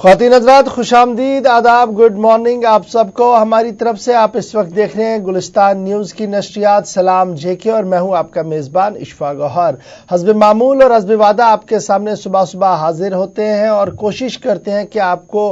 خواتین حضرات خوش آمدید، آداب، گڈ مارننگ آپ سب کو ہماری طرف سے۔ آپ اس وقت دیکھ رہے ہیں گلستان نیوز کی نشریات سلام جے کے، اور میں ہوں آپ کا میزبان اشفاق گوہر۔ حسب معمول اور حسب وعدہ آپ کے سامنے صبح صبح حاضر ہوتے ہیں اور کوشش کرتے ہیں کہ آپ کو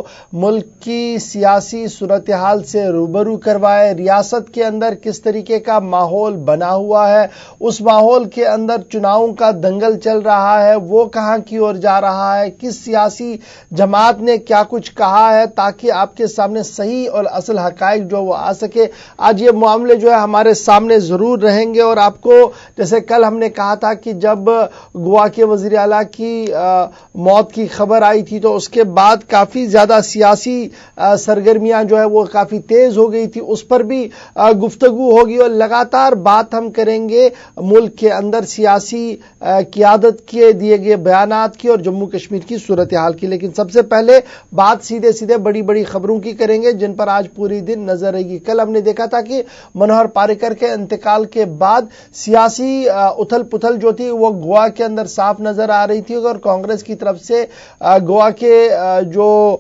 ملک کی سیاسی صورتحال سے روبرو کروائے، ریاست کے اندر کس طریقے کا ماحول بنا ہوا ہے، اس ماحول کے اندر چناؤں کا دنگل چل رہا ہے، وہ کہاں کی اور جا رہا ہے، کس سیاسی جماعت نے کیا کچھ کہا ہے، تاکہ آپ کے سامنے صحیح اور اصل حقائق جو وہ آ سکے۔ آج یہ معاملے جو ہے ہمارے سامنے ضرور رہیں گے، اور آپ کو جیسے کل ہم نے کہا تھا کہ جب گوا کے وزیر اعلیٰ کی موت کی خبر آئی تھی تو اس کے بعد کافی زیادہ سیاسی سرگرمیاں جو ہے وہ کافی تیز ہو گئی تھی، اس پر بھی گفتگو ہوگی، اور لگاتار بات ہم کریں گے ملک کے اندر سیاسی قیادت کے دیے گئے بیانات کی اور جموں کشمیر کی صورتحال کی۔ لیکن سب سے پہلے بات سیدھے بڑی بڑی خبروں کی کریں گے جن پر آج پوری دن نظر رہے گی۔ کل ہم نے دیکھا تھا کہ منوہر پاریکر کے انتقال کے بعد سیاسی اتھل پتھل جو تھی وہ گوا کے اندر صاف نظر آ رہی تھی، اور کانگریس کی طرف سے گوا کے جو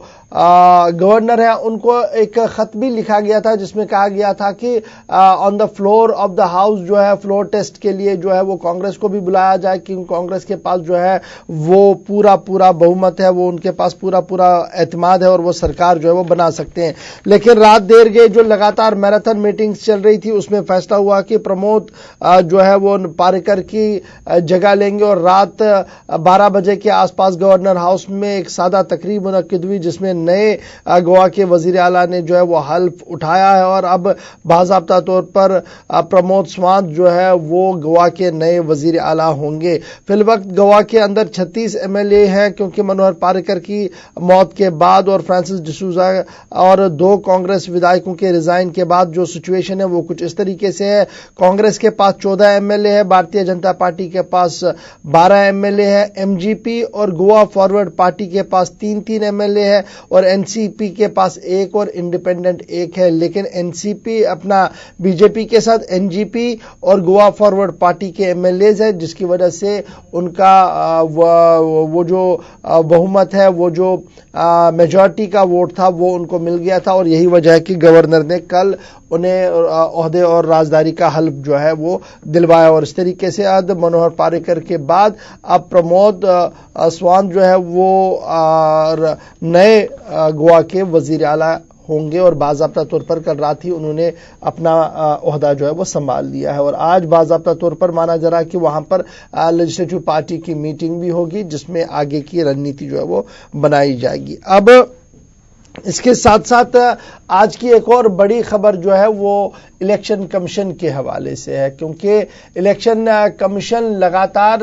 گورنر ہیں ان کو ایک خط بھی لکھا گیا تھا جس میں کہا گیا تھا کہ on the floor of the house جو ہے فلور ٹیسٹ کے لیے جو ہے وہ کانگریس کو بھی بلایا جائے، کیونکہ کانگریس کے پاس جو ہے وہ پورا بہمت ہے، وہ ان کے پاس پورا اعتماد ہے اور وہ سرکار جو ہے وہ بنا سکتے ہیں۔ لیکن رات دیر گئے، جو لگاتار میراتھن میٹنگز چل رہی تھی اس میں فیصلہ ہوا کہ پرمود جو ہے وہ پاریکر کی جگہ لیں گے، اور رات 12 بجے کے آس پاس گورنر ہاؤس میں ایک سادہ تقریب منعقد ہوئی جس میں نئے گوا کے وزیر اعلیٰ نے جو ہے وہ حلف اٹھایا ہے، اور اب باضابطہ طور پر پرمود سوانت جو ہے وہ گوا کے نئے وزیر اعلیٰ ہوں گے۔ فی الوقت گوا کے اندر 36 MLA ہیں، کیونکہ منوہر پاریکر کی موت کے بعد اور فرانسس ڈسوزا اور 2 کانگریس ودھائکوں کے ریزائن کے بعد جو سچویشن ہے وہ کچھ اس طریقے سے ہے۔ کانگریس کے پاس 14 MLA ہے، بھارتیہ جنتا پارٹی کے پاس 12 MLA ہے، MGP اور گوا فارورڈ پارٹی کے پاس 3 MLA ہے، اور NCP کے پاس 1 اور انڈیپینڈنٹ 1 ہے۔ لیکن NCP اپنا BJP کے ساتھ NGP اور گوا فارورڈ پارٹی کے MLAs ہیں، جس کی وجہ سے ان کا وہ جو بہمت ہے، وہ جو میجورٹی کا ووٹ تھا وہ ان کو مل گیا تھا، اور یہی وجہ ہے کہ گورنر نے کل انہیں عہدے اور رازداری کا حلف جو ہے وہ دلوایا، اور اس طریقے سے اب منوہر پاریکر کے بعد اب پرمود سوانت جو ہے وہ نئے گوا کے وزیر اعلیٰ ہوں گے، اور باضابطہ طور پر کل رات ہی انہوں نے اپنا عہدہ جو ہے وہ سنبھال لیا ہے، اور آج باضابطہ طور پر مانا جا رہا ہے کہ وہاں پر لیجسلیٹو پارٹی کی میٹنگ بھی ہوگی جس میں آگے کی رننیتی جو ہے وہ بنائی جائے گی۔ اب اس کے ساتھ ساتھ آج کی ایک اور بڑی خبر جو ہے وہ الیکشن کمیشن کے حوالے سے ہے، کیونکہ الیکشن کمیشن لگاتار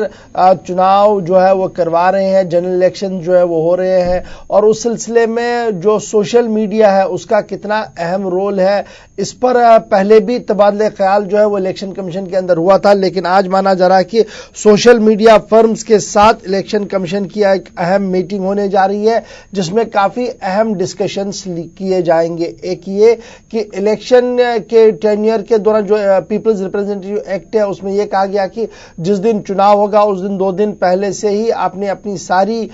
چناؤ جو ہے وہ کروا رہے ہیں، جنرل الیکشن جو ہے وہ ہو رہے ہیں، اور اس سلسلے میں جو سوشل میڈیا ہے اس کا کتنا اہم رول ہے اس پر پہلے بھی تبادلہ خیال جو ہے وہ الیکشن کمیشن کے اندر ہوا تھا، لیکن آج مانا جا رہا ہے کہ سوشل میڈیا فرمز کے ساتھ الیکشن کمیشن کی ایک اہم میٹنگ ہونے جا رہی ہے جس میں کافی اہم ڈسکشنز کیے جائیں گے۔ ایک یہ کہ الیکشن کے ٹینیئر کے دوران جو پیپلز ریپرزینٹیٹیو ایکٹ ہے اس میں یہ کہا گیا کہ جس دن چناؤ ہوگا اس دن 2 دن پہلے سے ہی آپ نے اپنی ساری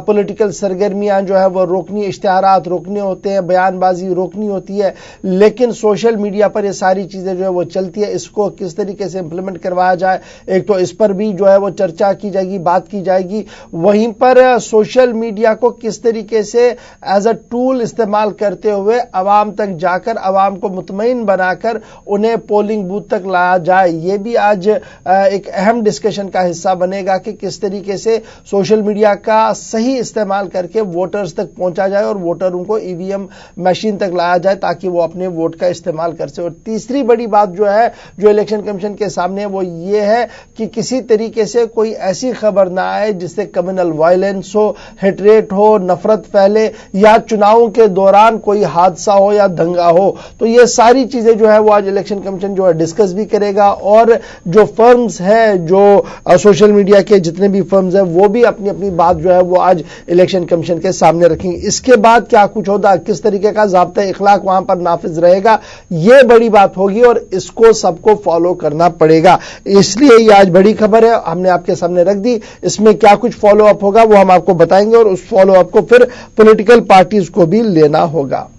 پولیٹیکل سرگرمیاں جو ہے وہ روکنی، اشتہارات روکنے ہوتے ہیں، بیان بازی روکنی ہوتی ہے، لیکن سوشل میڈیا پر یہ ساری چیزیں جو ہے وہ چلتی ہے۔ اس کو کس طریقے سے امپلیمنٹ کروایا جائے، ایک تو اس پر بھی جو ہے وہ چرچا کی جائے گی، بات کی جائے گی، وہیں پر سوشل میڈیا کو کس طریقے سے ایز اے ٹول استعمال کرتے ہوئے عوام تک جا کر عوام کو مطمئن بنا کر انہیں پولنگ بوتھ تک لایا جائے، یہ بھی آج ایک اہم ڈسکشن کا حصہ بنے گا کہ کس طریقے سے سوشل میڈیا کا صحیح استعمال کر کے ووٹرز تک پہنچا جائے اور ووٹروں کو EVM مشین تک لایا جائے تاکہ وہ اپنے ووٹ کا استعمال کر سکے۔ اور تیسری بڑی بات جو ہے جو الیکشن کمیشن کے سامنے وہ یہ ہے کہ کسی طریقے سے کوئی ایسی خبر نہ آئے جس سے کمیونل وائلنس ہو، ہیٹریٹ ہو، نفرت پھیلے، یا چناؤں کے دوران کوئی حادثہ ہو یا دنگا ہو۔ تو یہ ساری چیزیں جو ہے وہ आज इलेक्शन कमीशन जो है डिस्कस भी करेगा, और जो फर्म्स हैं, जो सोशल मीडिया के जितने भी फर्म्स हैं, वो भी अपनी अपनी बात जो है वो आज इलेक्शन कमीशन के सामने रखेंगे। इसके बाद क्या कुछ होगा, किस तरीके का ज़ाब्ता इखलाक वहां पर नाफिज रहेगा, ये बड़ी बात होगी और इसको सबको फॉलो करना पड़ेगा। इसलिए ये आज बड़ी खबर है, हमने आपके सामने रख दी। इसमें क्या कुछ फॉलो अप होगा वो हम आपको बताएंगे, और उस फॉलो अप को फिर पॉलिटिकल पार्टीज को भी लेना होगा।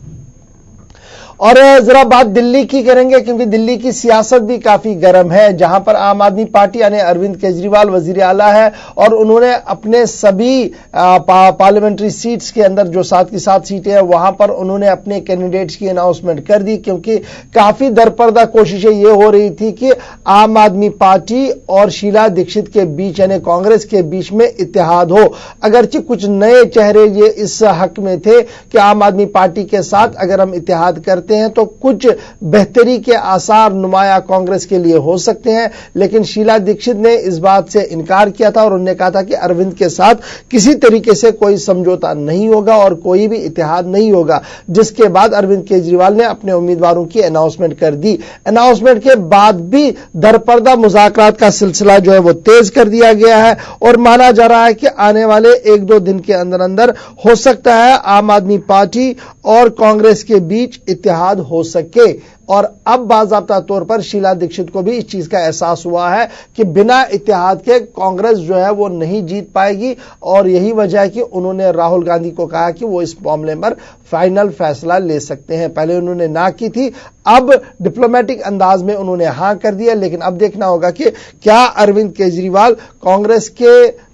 और जरा बात दिल्ली की करेंगे, क्योंकि दिल्ली की सियासत भी काफी गर्म है, जहां पर आम आदमी पार्टी यानी अरविंद केजरीवाल वजीर आला है, और उन्होंने अपने सभी पार्लियामेंट्री सीट्स के अंदर जो 7 की 7 सीटें हैं वहां पर उन्होंने अपने कैंडिडेट्स की अनाउंसमेंट कर दी, क्योंकि काफी दरपर्दा कोशिशें ये हो रही थी कि आम आदमी पार्टी और शीला दीक्षित के बीच यानी कांग्रेस के बीच में इत्तेहाद हो। अगरचे कुछ नए चेहरे ये इस हक में थे कि आम आदमी पार्टी के साथ अगर हम इत्तेहाद करते हैं तो कुछ बेहतरी के आसार नुमाया कांग्रेस के लिए हो सकते हैं, लेकिन शीला दीक्षित ने इस बात से इनकार किया था और उन्होंने कहा था कि अरविंद के साथ किसी तरीके से कोई समझौता नहीं होगा और कोई भी इत्तेहाद नहीं होगा। जिसके बाद अरविंद केजरीवाल ने अपने उम्मीदवारों की अनाउंसमेंट कर दी। अनाउंसमेंट के बाद भी दरपर्दा मुज़ाकरात का सिलसिला जो है वो तेज कर दिया गया है, और माना जा रहा है कि आने वाले 1-2 दिन के अंदर अंदर हो सकता है आम आदमी पार्टी और कांग्रेस के बीच इत्तेहाद हो सके। और अब बाज़ाब्ता तौर पर शीला दीक्षित को भी इस चीज का एहसास हुआ है कि बिना इत्तेहाद के कांग्रेस जो है वो नहीं जीत पाएगी, और यही वजह है कि उन्होंने राहुल गांधी को कहा कि वो इस मामले पर फाइनल फैसला ले सकते हैं। पहले उन्होंने ना की थी, अब डिप्लोमेटिक अंदाज में उन्होंने हां कर दिया, लेकिन अब देखना होगा कि क्या अरविंद केजरीवाल कांग्रेस के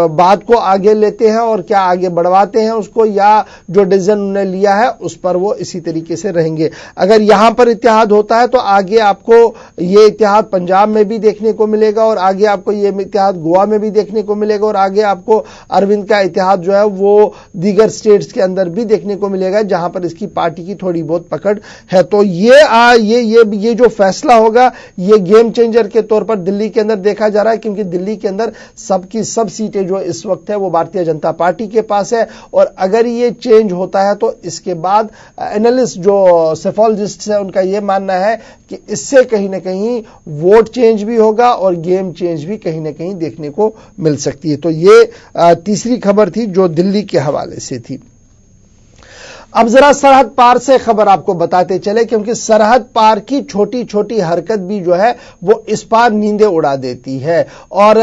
बात को आगे लेते हैं और क्या आगे बढ़वाते हैं उसको, या जो डिसीजन उन्होंने लिया है उस पर वो इसी तरीके से रहेंगे। अगर यहां पर इत्तेहाद होता है तो आगे आपको ये इत्तेहाद पंजाब में भी देखने को मिलेगा, और आगे आपको ये इत्तेहाद गोवा में भी देखने को मिलेगा, और आगे आपको अरविंद का इत्तेहाद जो है वो दीगर स्टेट्स के अंदर भी देखने को मिलेगा जहां पर इसकी पार्टी की थोड़ी बहुत पकड़ है। तो ये जो फैसला होगा ये गेम चेंजर के तौर पर दिल्ली के अंदर देखा जा रहा है, क्योंकि दिल्ली के अंदर सबकी सब सीटें जो इस वक्त है वो भारतीय जनता पार्टी के पास है, और अगर ये चेंज होता है तो इसके बाद एनालिस्ट जो सेफोलॉजिस्ट है उनका यह मानना है कि इससे कहीं ना कहीं वोट चेंज भी होगा और गेम चेंज भी कहीं ना कहीं देखने को मिल सकती है। तो ये तीसरी खबर थी जो दिल्ली के हवाले से थी। अब जरा सरहद पार से खबर आपको बताते चले, क्योंकि सरहद पार की छोटी छोटी हरकत भी जो है वो इस पार नींदें उड़ा देती है। और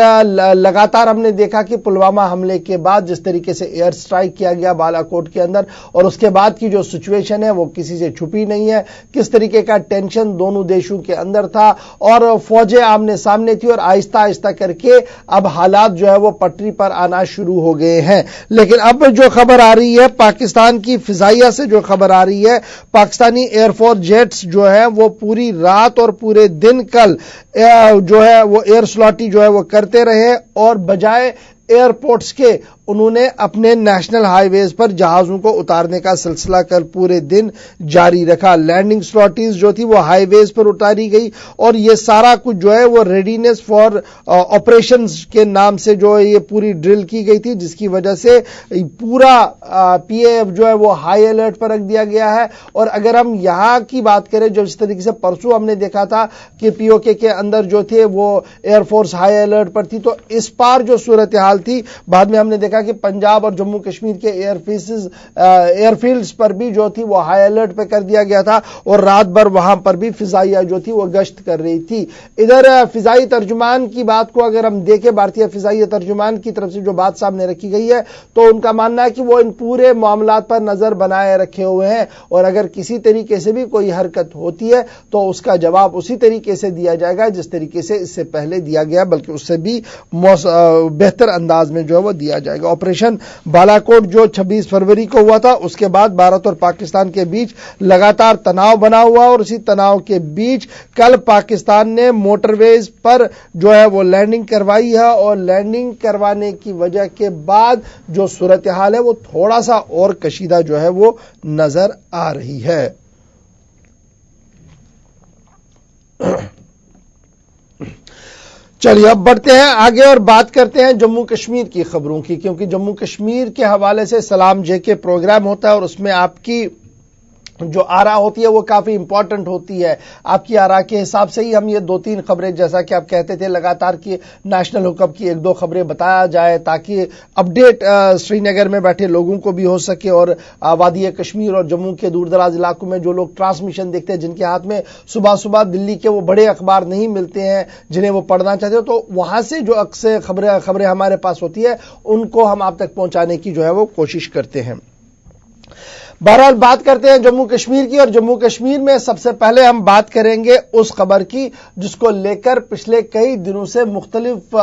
लगातार हमने देखा कि पुलवामा हमले के बाद जिस तरीके से एयर स्ट्राइक किया गया बालाकोट के अंदर, और उसके बाद की जो सिचुएशन है वो किसी से छुपी नहीं है, किस तरीके का टेंशन दोनों देशों के अंदर था, और फौजें आमने सामने थी, और आहिस्ता आहिस्ता करके अब हालात जो है वो पटरी पर आना शुरू हो गए हैं। लेकिन अब जो खबर आ रही है पाकिस्तान की फिजाई से जो खबर आ रही है, पाकिस्तानी एयरफोर्स जेट्स जो है वो पूरी रात और पूरे दिन कल जो है वो एयर स्लॉटी जो है वो करते रहे, और बजाय एयरपोर्ट्स के उन्होंने अपने नेशनल हाईवेज पर जहाजों को उतारने का सिलसिला कल पूरे दिन जारी रखा। लैंडिंग स्लॉटीज जो थी वो हाईवेज पर उतारी गई, और ये सारा कुछ जो है वो रेडीनेस फॉर ऑपरेशंस के नाम से जो है ये पूरी ड्रिल की गई थी, जिसकी वजह से पूरा पीएएफ जो है वो हाई अलर्ट पर रख दिया गया है। और अगर हम यहां की बात करें, जो जिस तरीके से परसों हमने देखा था कि पीओके के अंदर जो थे वो एयरफोर्स हाई अलर्ट पर थी, तो इस बार जो सूरत हाल थी, बाद में हमने देखा कि पंजाब और जम्मू कश्मीर के एयरफील्ड्स पर भी जो थी वो हाई अलर्ट पे कर दिया गया था, और रात भर वहां पर भी फिजाइया जो थी वो गश्त कर रही थी। इधर फिजाई तर्जुमान की बात को अगर हम देखें, भारतीय फिजाई तर्जुमान की तरफ से जो बात सामने रखी गई है, तो उनका मानना है कि वो इन पूरे मामलात पर नजर बनाए रखे हुए हैं, और अगर किसी तरीके से भी कोई हरकत होती है तो उसका जवाब उसी तरीके से दिया जाएगा जिस तरीके से इससे पहले दिया गया, बल्कि उससे भी बेहतर अंदाज में जो है वो दिया जाएगा। ऑपरेशन बालाकोट जो 26 फरवरी को हुआ था, उसके बाद भारत और पाकिस्तान के बीच लगातार तनाव बना हुआ, और उसी तनाव के बीच कल पाकिस्तान ने मोटरवेज पर जो है वो लैंडिंग करवाई है, और लैंडिंग करवाने की वजह के बाद जो सूरत हाल है वो थोड़ा सा और कशीदा जो है वो नजर आ रही है। चलिए अब बढ़ते हैं आगे और बात करते हैं जम्मू कश्मीर की खबरों की, क्योंकि जम्मू कश्मीर के हवाले से सलाम जे के प्रोग्राम होता है, और उसमें आपकी جو آرا ہوتی ہے وہ کافی امپورٹنٹ ہوتی ہے. آپ کی آرا کے حساب سے ہی ہم یہ 2-3 خبریں, جیسا کہ آپ کہتے تھے لگاتار کی نیشنل حکم کی 1-2 خبریں بتایا جائے تاکہ اپڈیٹ سری نگر میں بیٹھے لوگوں کو بھی ہو سکے, اور وادی کشمیر اور جموں کے دور دراز علاقوں میں جو لوگ ٹرانسمیشن دیکھتے ہیں, جن کے ہاتھ میں صبح صبح دلی کے وہ بڑے اخبار نہیں ملتے ہیں جنہیں وہ پڑھنا چاہتے ہو, تو وہاں سے جو اکثر خبریں ہمارے پاس ہوتی ہے ان کو ہم آپ تک پہنچانے کی جو ہے وہ کوشش کرتے ہیں. بہرحال بات کرتے ہیں جموں کشمیر کی, اور جموں کشمیر میں سب سے پہلے ہم بات کریں گے اس خبر کی جس کو لے کر پچھلے کئی دنوں سے مختلف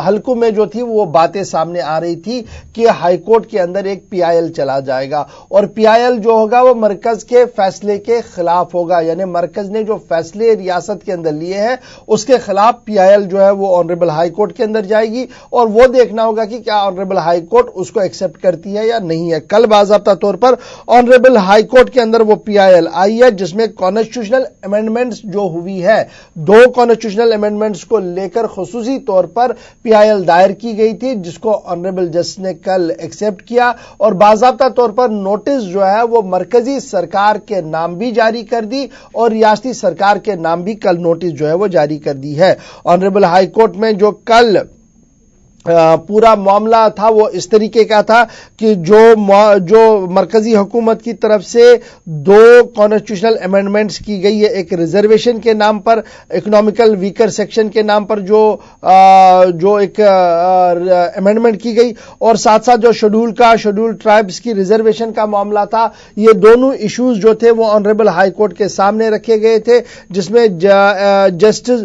حلقوں میں جو تھی وہ باتیں سامنے آ رہی تھی کہ ہائی کورٹ کے اندر ایک پی آئی ایل چلا جائے گا, اور پی آئی ایل جو ہوگا وہ مرکز کے فیصلے کے خلاف ہوگا, یعنی مرکز نے جو فیصلے ریاست کے اندر لیے ہیں اس کے خلاف پی آئی ایل جو ہے وہ آنریبل ہائی کورٹ کے اندر جائے گی, اور وہ دیکھنا ہوگا کہ کیا آنریبل ہائی کورٹ اس کو ایکسپٹ کرتی ہے یا نہیں ہے. کل باضابطہ طور پر آنریبل ہائی کورٹ کے اندر وہ پی آئی ایل آئی ہے جس میں کانسٹیٹیوشنل امینڈمنٹس جو ہوئی ہے, 2 کانسٹیٹیوشنل امینڈمنٹس کو لے کر خصوصی طور پر پی آئی ایل دائر کی گئی تھی, جس کو آنریبل جسٹس نے کل ایکسپٹ کیا, اور باضابطہ طور پر نوٹس جو ہے وہ مرکزی سرکار کے نام بھی جاری کر دی اور ریاستی سرکار کے نام بھی کل نوٹس جو ہے وہ جاری کر دی ہے. آنریبل ہائی کورٹ میں جو کل پورا معاملہ تھا وہ اس طریقے کا تھا کہ جو مرکزی حکومت کی طرف سے 2 کانسٹیٹیوشنل امینڈمنٹس کی گئی ہے, ایک ریزرویشن کے نام پر, اکنامیکل ویکر سیکشن کے نام پر جو ایک امینڈمنٹ کی گئی, اور ساتھ ساتھ جو شیڈول ٹرائبز کی ریزرویشن کا معاملہ تھا, یہ دونوں ایشوز جو تھے وہ آنریبل ہائی کورٹ کے سامنے رکھے گئے تھے, جس میں جسٹس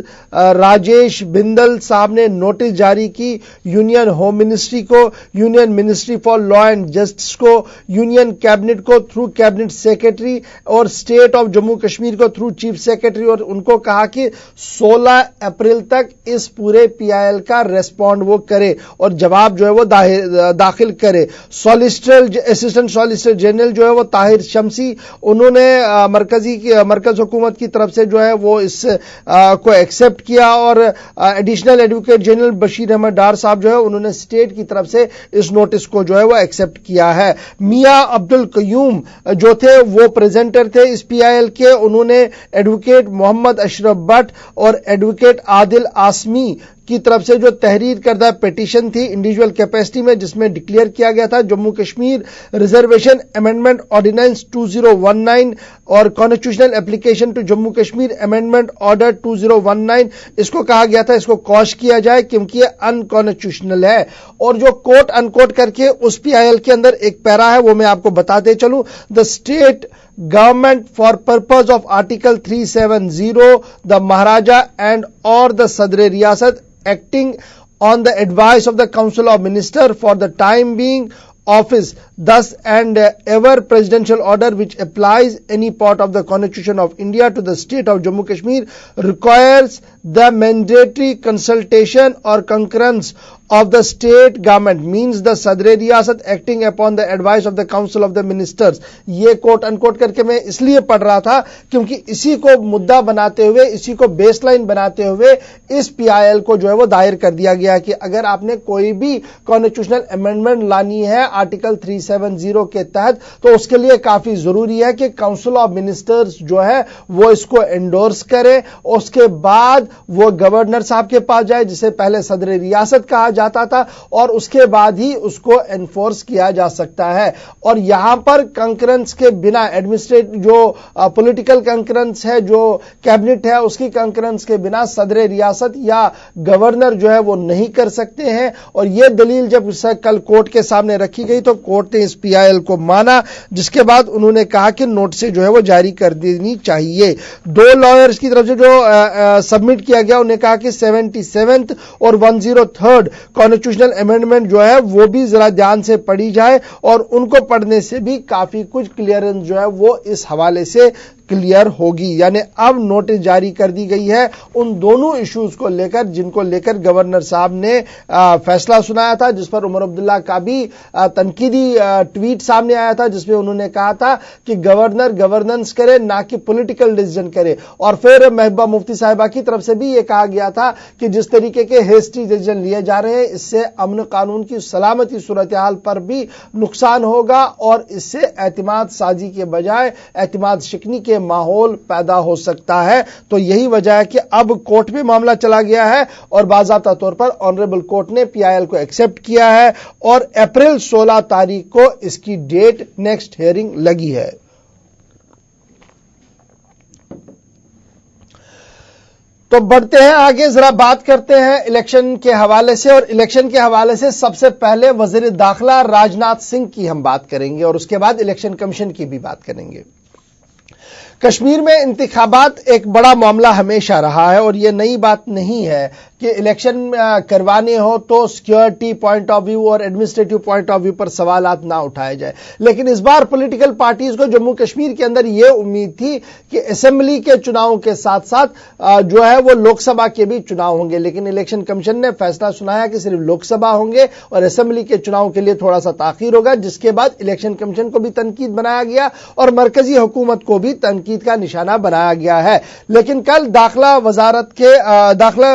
راجیش بندل صاحب نے نوٹس جاری کی یونین ہوم منسٹری کو, union ministry for law and justice کو, یونین کیبنٹ کو تھرو کیبنٹ سیکرٹری, اور اسٹیٹ آف جموں کشمیر کو تھرو چیف سیکرٹری, اور ان کو کہا کہ 16 اپریل تک اس پورے پی آئی ایل کا ریسپونڈ وہ کرے اور جواب جو ہے وہ داخل کرے. اسسٹنٹ سالیسیٹر جنرل جو ہے وہ طاہر شمسی, انہوں نے مرکز حکومت کی طرف سے جو ہے وہ اس کو ایکسپٹ کیا, اور additional advocate general Bashir Ahmad Dar صاحب جو ہے انہوں نے اسٹیٹ کی طرف سے اس نوٹس کو جو ہے وہ ایکسپٹ کیا ہے. میاں عبد القیوم جو تھے وہ پریزنٹر تھے اس پی آئی ایل کے, انہوں نے ایڈوکیٹ محمد اشرف بٹ اور ایڈوکیٹ عادل آسمی کی طرف سے جو تحریر کردہ پیٹیشن تھی انڈیویجول کیپیسٹی میں, جس میں ڈکلیئر کیا گیا تھا Jammu Kashmir reservation amendment ordinance 2019 اور constitutional application to Jammu Kashmir amendment order 2019, اس کو کہا گیا تھا اس کو کوش کیا جائے کیونکہ یہ انکانسٹیٹیوشنل ہے. اور جو کوٹ انکوٹ کر کے اس پی آئی ایل کے اندر ایک پیرا ہے وہ میں آپ کو بتاتے چلوں, the state government for purpose of article 370 the Maharaja and or the Sadr Riyasat acting on the advice of the Council of Ministers for the time being office thus and ever presidential order which applies any part of the Constitution of India to the state of Jammu Kashmir requires the mandatory consultation or concurrence of the state government means the Sadr Riyasat acting upon the advice of the Council of the Ministers. یہ کوٹ انکوٹ کر کے میں اس لیے پڑھ رہا تھا کیونکہ اسی کو مدعا بناتے ہوئے, اسی کو بیس لائن بناتے ہوئے اس پی آئی ایل کو جو ہے وہ دائر کر دیا گیا کہ اگر آپ نے کوئی بھی کانسٹیٹیوشنل امینڈمنٹ لانی ہے آرٹیکل 370 کے تحت تو اس کے لیے کافی ضروری ہے کہ کاؤنسل آف منسٹرز جو ہے وہ اس کو انڈورس کرے, اس کے بعد وہ گورنر صاحب کے پاس جائے جسے پہلے صدر ریاست کہا جاتا تھا, اور اس کے بعد ہی اس کو انفورس کیا جا سکتا ہے. اور یہاں پر کنکرنس کے بنا ایڈمنسٹریٹ جو پولیٹیکل کنکرنس ہے, جو کیبنٹ ہے اس کی کنکرنس کے بنا صدر ریاست یا گورنر جو ہے وہ نہیں کر سکتے ہیں. اور یہ دلیل جب کل کورٹ کے سامنے رکھی گئی تو کورٹ نے اس پی آئی ایل کو مانا, جس کے بعد انہوں نے کہا کہ نوٹس جو ہے وہ جاری کر دینی چاہیے. 2 لائرز کی طرف سے جو سبمٹ کیا گیا انہوں نے کہا کہ 77 اور 103 کانسٹیٹیوشنل امینڈمنٹ جو ہے وہ بھی ذرا دھیان سے پڑھی جائے, اور ان کو پڑھنے سے بھی کافی کچھ کلیئرنس جو ہے وہ اس حوالے سے क्लियर होगी। यानी अब नोटिस जारी कर दी गई है उन दोनों इश्यूज को लेकर जिनको लेकर गवर्नर साहब ने फैसला सुनाया था, जिस पर उमर अब्दुल्ला का भी तनकीदी ट्वीट सामने आया था, जिसमें उन्होंने कहा था कि गवर्नर गवर्नेंस करे ना कि पॉलिटिकल डिसीजन करे। और फिर महबूबा मुफ्ती साहिबा की तरफ से भी यह कहा गया था कि जिस तरीके के हेस्टी डिसीजन लिए जा रहे हैं इससे अमन कानून की सलामती सूरत हाल पर भी नुकसान होगा और इससे एतमाद साजी के बजाय एतमाद शिकनी के माहौल पैदा हो सकता है। तो यही वजह है कि अब कोर्ट में मामला चला गया है और बाज़ाब्ता तौर पर ऑनरेबल कोर्ट ने पीआईएल को एक्सेप्ट किया है और अप्रैल 16 तारीख को इसकी डेट नेक्स्ट हियरिंग लगी है। तो बढ़ते हैं आगे, जरा बात करते हैं इलेक्शन के हवाले से। और इलेक्शन के हवाले से सबसे पहले वजीर दाखिला राजनाथ सिंह की हम बात करेंगे और उसके बाद इलेक्शन कमीशन की भी बात करेंगे। कश्मीर में इंतखाबात एक बड़ा मामला हमेशा रहा है और यह नई बात नहीं है कि इलेक्शन करवाने हो तो सिक्योरिटी पॉइंट ऑफ व्यू और एडमिनिस्ट्रेटिव पॉइंट ऑफ व्यू पर सवालात ना उठाए जाए। लेकिन इस बार पॉलिटिकल पार्टीज को जम्मू कश्मीर के अंदर यह उम्मीद थी कि असेंबली के चुनावों के साथ साथ जो है वो लोकसभा के भी चुनाव होंगे, लेकिन इलेक्शन कमीशन ने फैसला सुनाया कि सिर्फ लोकसभा होंगे और असेंबली के चुनाव के लिए थोड़ा सा ताखीर होगा, जिसके बाद इलेक्शन कमीशन को भी तनकीद बनाया गया और मरकजी हुकूमत को भी तनकीद का निशाना बनाया गया है। लेकिन कल दाखिला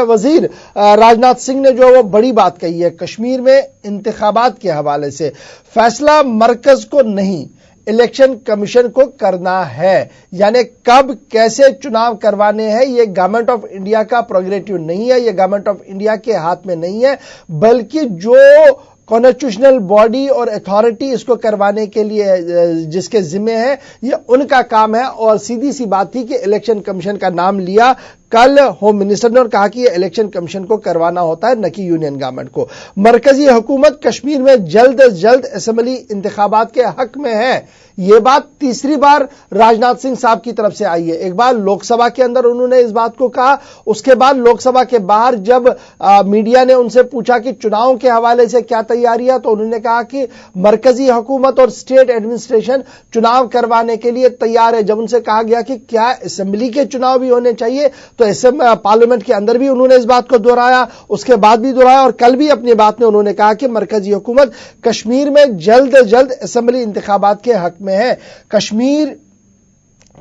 वजीर राजनाथ सिंह ने जो वो बड़ी बात कही है कश्मीर में इंतखाबात के हवाले से, फैसला मरकज को नहीं इलेक्शन कमीशन को करना है। यानी कब कैसे चुनाव करवाने हैं ये गवर्नमेंट ऑफ इंडिया का प्रोग्रेटिव नहीं है, ये गवर्नमेंट ऑफ इंडिया के हाथ में नहीं है, बल्कि जो कॉन्स्टिट्यूशनल बॉडी और अथॉरिटी इसको करवाने के लिए जिसके जिम्मे है ये उनका काम है। और सीधी सी बात थी कि इलेक्शन कमीशन का नाम लिया कल होम मिनिस्टर ने और कहा कि ये इलेक्शन कमीशन को करवाना होता है न कि यूनियन गवर्नमेंट को। मरकजी हुकूमत कश्मीर में जल्द से जल्द असेंबली इंतखाबात के हक में है, ये बात तीसरी बार राजनाथ सिंह साहब की तरफ से आई है। एक बार लोकसभा के अंदर उन्होंने इस बात को कहा, उसके बाद लोकसभा के बाहर जब मीडिया ने उनसे पूछा कि चुनाव के हवाले से क्या तैयारी है तो उन्होंने कहा कि मरकजी हुकूमत और स्टेट एडमिनिस्ट्रेशन चुनाव करवाने के लिए तैयार है। जब उनसे कहा गया कि क्या असेंबली के चुनाव भी होने चाहिए तो ऐसे पार्लियामेंट के अंदर भी उन्होंने इस बात को दोहराया, उसके बाद भी दोहराया और कल भी अपनी बात में उन्होंने कहा कि मरकजी हुकूमत कश्मीर में जल्द से जल्द असेंबली इंतखाबात के हक में है।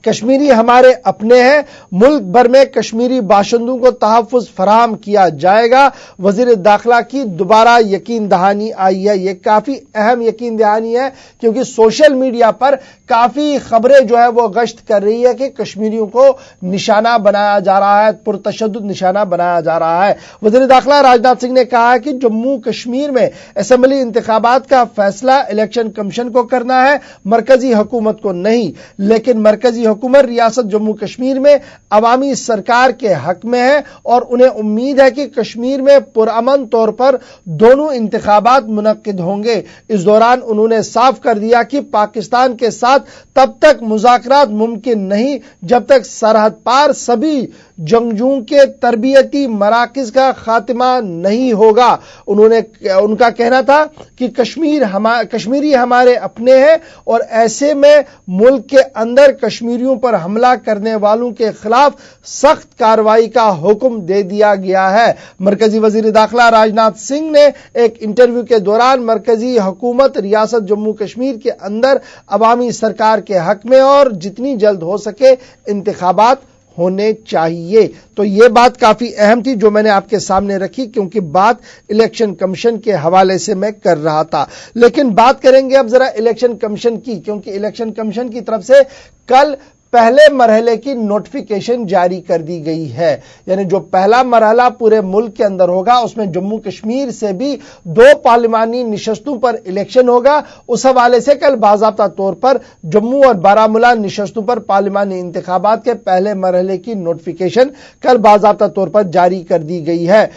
कश्मीरी हमारे अपने हैं, मुल्क भर में कश्मीरी बाशिंदों को तहफ़्फ़ुज़ फराहम किया जाएगा। वज़ीर दाखिला की दोबारा यकीन दहानी आई है। यह काफी अहम यकीन दहानी है क्योंकि सोशल मीडिया पर काफी खबरें जो है वो गश्त कर रही है कि कश्मीरियों को निशाना बनाया जा रहा है, पुरतशद्दुद निशाना बनाया जा रहा है। वज़ीर दाखिला राजनाथ सिंह ने कहा है कि जम्मू कश्मीर में असेंबली इंतखाबात का फैसला इलेक्शन कमीशन को करना है, मरकजी हुकूमत को नहीं। लेकिन मरकजी हुकूमत रियासत जम्मू कश्मीर में अवामी सरकार के हक में है और उन्हें उम्मीद है कि कश्मीर में पुरअमन तौर पर दोनों इंतखाबात मुनक्किद होंगे। इस दौरान उन्होंने साफ कर दिया कि पाकिस्तान के साथ तब तक मुज़ाकरात मुमकिन नहीं जब तक सरहद पार सभी जंगजुओं के तरबियती मराकिज का खात्मा नहीं होगा। उनका कहना था कि कश्मीरी हमारे अपने हैं और ऐसे में मुल्क के अंदर कश्मीरियों पर हमला करने वालों के खिलाफ सख्त कार्रवाई का हुक्म दे दिया गया है। मरकजी वजीर दाखिला राजनाथ सिंह ने एक इंटरव्यू के दौरान मरकजी हुकूमत रियासत जम्मू कश्मीर के अंदर अवामी सरकार के हक में और जितनी जल्द हो सके इंतखाबात होने चाहिए। तो यह बात काफी अहम थी जो मैंने आपके सामने रखी क्योंकि बात इलेक्शन कमीशन के हवाले से मैं कर रहा था। लेकिन बात करेंगे अब जरा इलेक्शन कमीशन की, क्योंकि इलेक्शन कमीशन की तरफ से कल पहले मरहले की नोटिफिकेशन जारी कर दी गई है। यानी जो पहला मरहला पूरे मुल्क के अंदर होगा उसमें जम्मू कश्मीर से भी 2 पार्लिमानी निशस्तों पर इलेक्शन होगा। उस हवाले से कल बाज़ाब्ता तौर पर जम्मू और बारामूला निशस्तों पर पार्लिमानी इंतखाबात के पहले मरहले की नोटिफिकेशन कल बाज़ाब्ता तौर पर जारी कर दी गई है।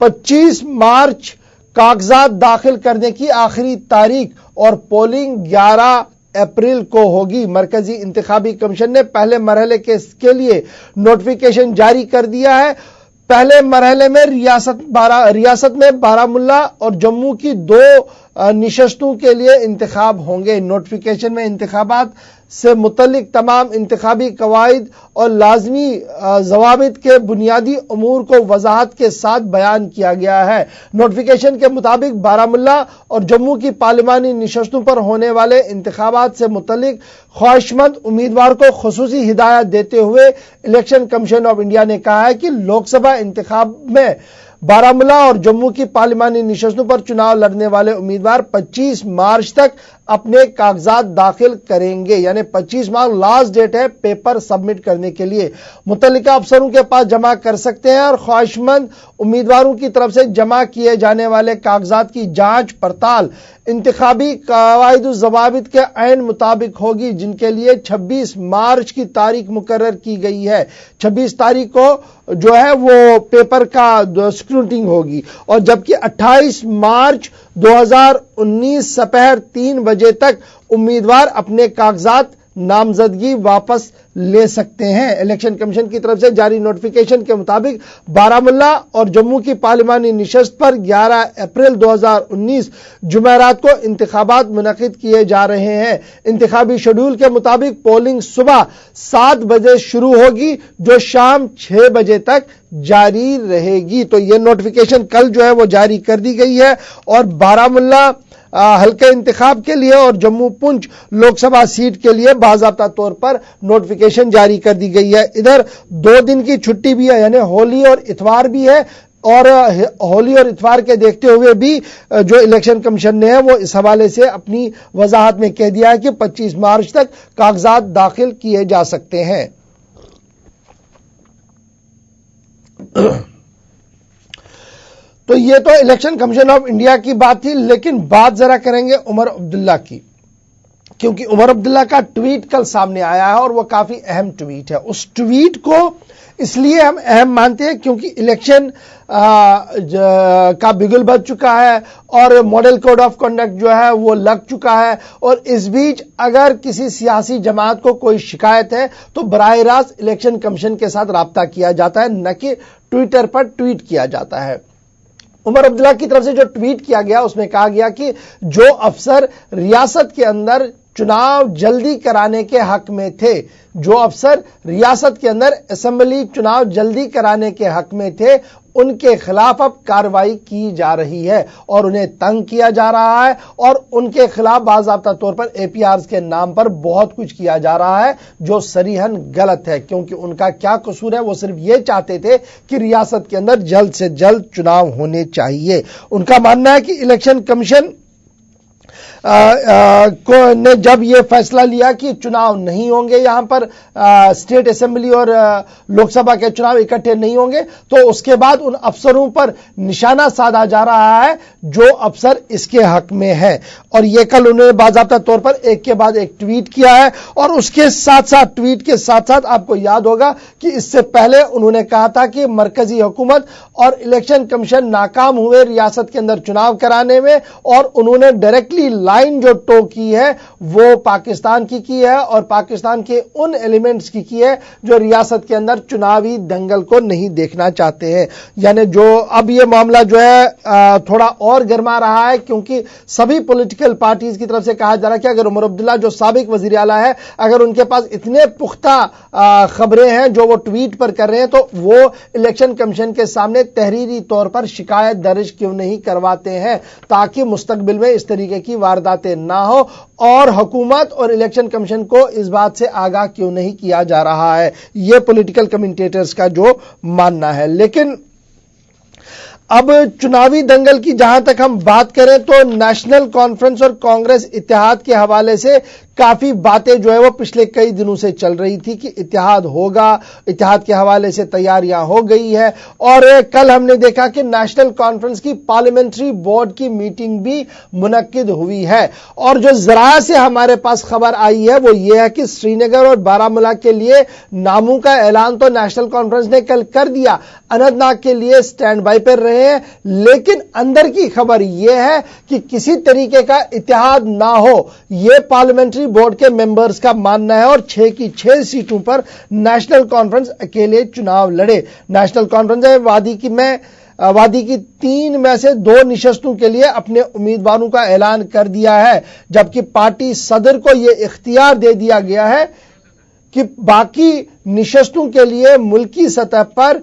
25 मार्च कागजात दाखिल करने की आखिरी तारीख और पोलिंग 11 अप्रैल को होगी। मरकजी इंतखाबी कमीशन ने पहले मरहले के लिए नोटिफिकेशन जारी कर दिया है। पहले मरहले में रियासत में बारामूला और जम्मू की 2 निशस्तों के लिए इंतखाब होंगे। नोटिफिकेशन में इंतखाबात سے متعلق تمام انتخابی قواعد اور لازمی ضوابط کے بنیادی امور کو وضاحت کے ساتھ بیان کیا گیا ہے۔ نوٹیفیکیشن کے مطابق بارہمولہ اور جموں کی پارلیمانی نشستوں پر ہونے والے انتخابات سے متعلق خواہش مند امیدوار کو خصوصی ہدایت دیتے ہوئے الیکشن کمیشن آف انڈیا نے کہا ہے کہ لوک سبھا انتخاب میں بارہمولہ اور جموں کی پارلیمانی نشستوں پر چناؤ لڑنے والے امیدوار 25 مارچ تک اپنے کاغذات داخل کریں گے، یعنی 25 مارچ لاسٹ ڈیٹ ہے پیپر سبمٹ کرنے کے لیے۔ متعلقہ افسروں کے پاس جمع کر سکتے ہیں اور خواہش مند امیدواروں کی طرف سے جمع کیے جانے والے کاغذات کی جانچ پڑتال انتخابی قواعد و ضوابط کے عین مطابق ہوگی، جن کے لیے 26 مارچ کی تاریخ مقرر کی گئی ہے۔ 26 تاریخ کو جو ہے وہ پیپر کا اسکروٹنگ ہوگی، اور جبکہ 28 مارچ 2019 سپہر 3 بجے تک امیدوار اپنے کاغذات نامزدگی واپس لے سکتے ہیں۔ الیکشن کمیشن کی طرف سے جاری نوٹیفیکیشن کے مطابق بارہمولہ اور جموں کی پارلیمانی نشست پر 11 اپریل 2019 جمعرات کو انتخابات منعقد کیے جا رہے ہیں۔ انتخابی شیڈول کے مطابق پولنگ صبح 7 بجے شروع ہوگی جو شام 6 بجے تک جاری رہے گی۔ تو یہ نوٹیفیکیشن کل جو ہے وہ جاری کر دی گئی ہے، اور بارہمولہ حلقہ انتخاب کے لیے اور جموں پونچھ لوک سبھا سیٹ کے لیے باضابطہ طور پر نوٹیفیکیشن جاری کر دی گئی ہے۔ ادھر 2 دن کی چھٹی بھی ہے، یعنی ہولی اور اتوار بھی ہے، اور ہولی اور اتوار کے دیکھتے ہوئے بھی جو الیکشن کمیشن نے ہے وہ اس حوالے سے اپنی وضاحت میں کہہ دیا ہے کہ 25 مارچ تک کاغذات داخل کیے جا سکتے ہیں۔ تو یہ تو الیکشن کمیشن آف انڈیا کی بات تھی، لیکن بات ذرا کریں گے عمر عبداللہ کی، کیونکہ عمر عبداللہ کا ٹویٹ کل سامنے آیا ہے اور وہ کافی اہم ٹویٹ ہے۔ اس ٹویٹ کو اس لیے ہم اہم مانتے ہیں کیونکہ الیکشن کا بگل بج چکا ہے اور ماڈل کوڈ آف کنڈکٹ جو ہے وہ لگ چکا ہے، اور اس بیچ اگر کسی سیاسی جماعت کو کوئی شکایت ہے تو براہ راست الیکشن کمیشن کے ساتھ رابطہ کیا جاتا ہے، نہ کہ ٹویٹر پر ٹویٹ کیا جاتا ہے۔ عمر عبداللہ کی طرف سے جو ٹویٹ کیا گیا اس میں کہا گیا کہ جو افسر ریاست کے اندر چناؤ جلدی کرانے کے حق میں تھے، جو افسر ریاست کے اندر اسمبلی چناؤ جلدی کرانے کے حق میں تھے، ان کے خلاف اب کارروائی کی جا رہی ہے اور انہیں تنگ کیا جا رہا ہے، اور ان کے خلاف باضابطہ طور پر اے پی آرز کے نام پر بہت کچھ کیا جا رہا ہے جو صریحاً غلط ہے، کیونکہ ان کا کیا قصور ہے؟ وہ صرف یہ چاہتے تھے کہ ریاست کے اندر جلد سے جلد چناؤ ہونے چاہیے۔ ان کا ماننا ہے کہ الیکشن کمیشن نے جب یہ فیصلہ لیا کہ چناؤ نہیں ہوں گے، یہاں پر اسٹیٹ اسمبلی اور لوک سبھا کے چناؤ اکٹھے نہیں ہوں گے، تو اس کے بعد ان افسروں پر نشانہ سادھا جا رہا ہے جو افسر اس کے حق میں ہے۔ اور یہ کل انہوں نے باضابطہ طور پر ایک کے بعد ایک ٹویٹ کیا ہے، اور اس کے ساتھ ساتھ ٹویٹ کے ساتھ ساتھ آپ کو یاد ہوگا کہ اس سے پہلے انہوں نے کہا تھا کہ مرکزی حکومت اور الیکشن کمیشن ناکام ہوئے ریاست کے اندر چناؤ کرانے میں، اور انہوں نے ڈائریکٹلی لائن جو ٹو کی ہے وہ پاکستان کی ہے، اور پاکستان کے ان ایلیمنٹس کی ہے جو ریاست کے اندر چناوی دنگل کو نہیں دیکھنا چاہتے ہیں۔ یعنی جو اب یہ معاملہ جو ہے تھوڑا اور گرما رہا ہے، کیونکہ سبھی پولیٹیکل پارٹیز کی طرف سے کہا جا رہا ہے کہ اگر عمر عبداللہ جو سابق وزیر اعلیٰ ہے، اگر ان کے پاس اتنے پختہ خبریں ہیں جو وہ ٹویٹ پر کر رہے ہیں، تو وہ الیکشن کمیشن کے سامنے تحریری طور پر شکایت درج کیوں نہیں کرواتے ہیں، تاکہ مستقبل میں اس طریقے کی وارداتیں نہ ہو، اور حکومت اور الیکشن کمیشن کو اس بات سے آگاہ کیوں نہیں کیا جا رہا ہے، یہ پولیٹیکل کمنٹیٹرز کا جو ماننا ہے۔ لیکن اب چناوی دنگل کی جہاں تک ہم بات کریں تو نیشنل کانفرنس اور کانگریس اتحاد کے حوالے سے کافی باتیں جو ہے وہ پچھلے کئی دنوں سے چل رہی تھی کہ اتحاد ہوگا، اتحاد کے حوالے سے تیاریاں ہو گئی ہے، اور کل ہم نے دیکھا کہ نیشنل کانفرنس کی پارلیمنٹری بورڈ کی میٹنگ بھی منعقد ہوئی ہے، اور جو ذرائع سے ہمارے پاس خبر آئی ہے وہ یہ ہے کہ سری نگر اور بارہمولہ کے لیے ناموں کا اعلان تو نیشنل کانفرنس نے کل کر دیا، اننت ناگ کے لیے سٹینڈ بائی پر رہے ہیں، لیکن اندر کی خبر یہ ہے کہ کسی طریقے کا اتحاد نہ ہو، یہ پارلیمنٹری بورڈ کے ممبرز کا ماننا ہے، اور 6 کی 6 سیٹوں پر نیشنل کانفرنس اکیلے چناؤ لڑے۔ نیشنل کانفرنس وادی کی میں وادی کی 3 میں سے 2 نشستوں کے لیے اپنے امیدواروں کا اعلان کر دیا ہے، جبکہ پارٹی صدر کو یہ اختیار دے دیا گیا ہے کہ باقی نشستوں کے لیے ملکی سطح پر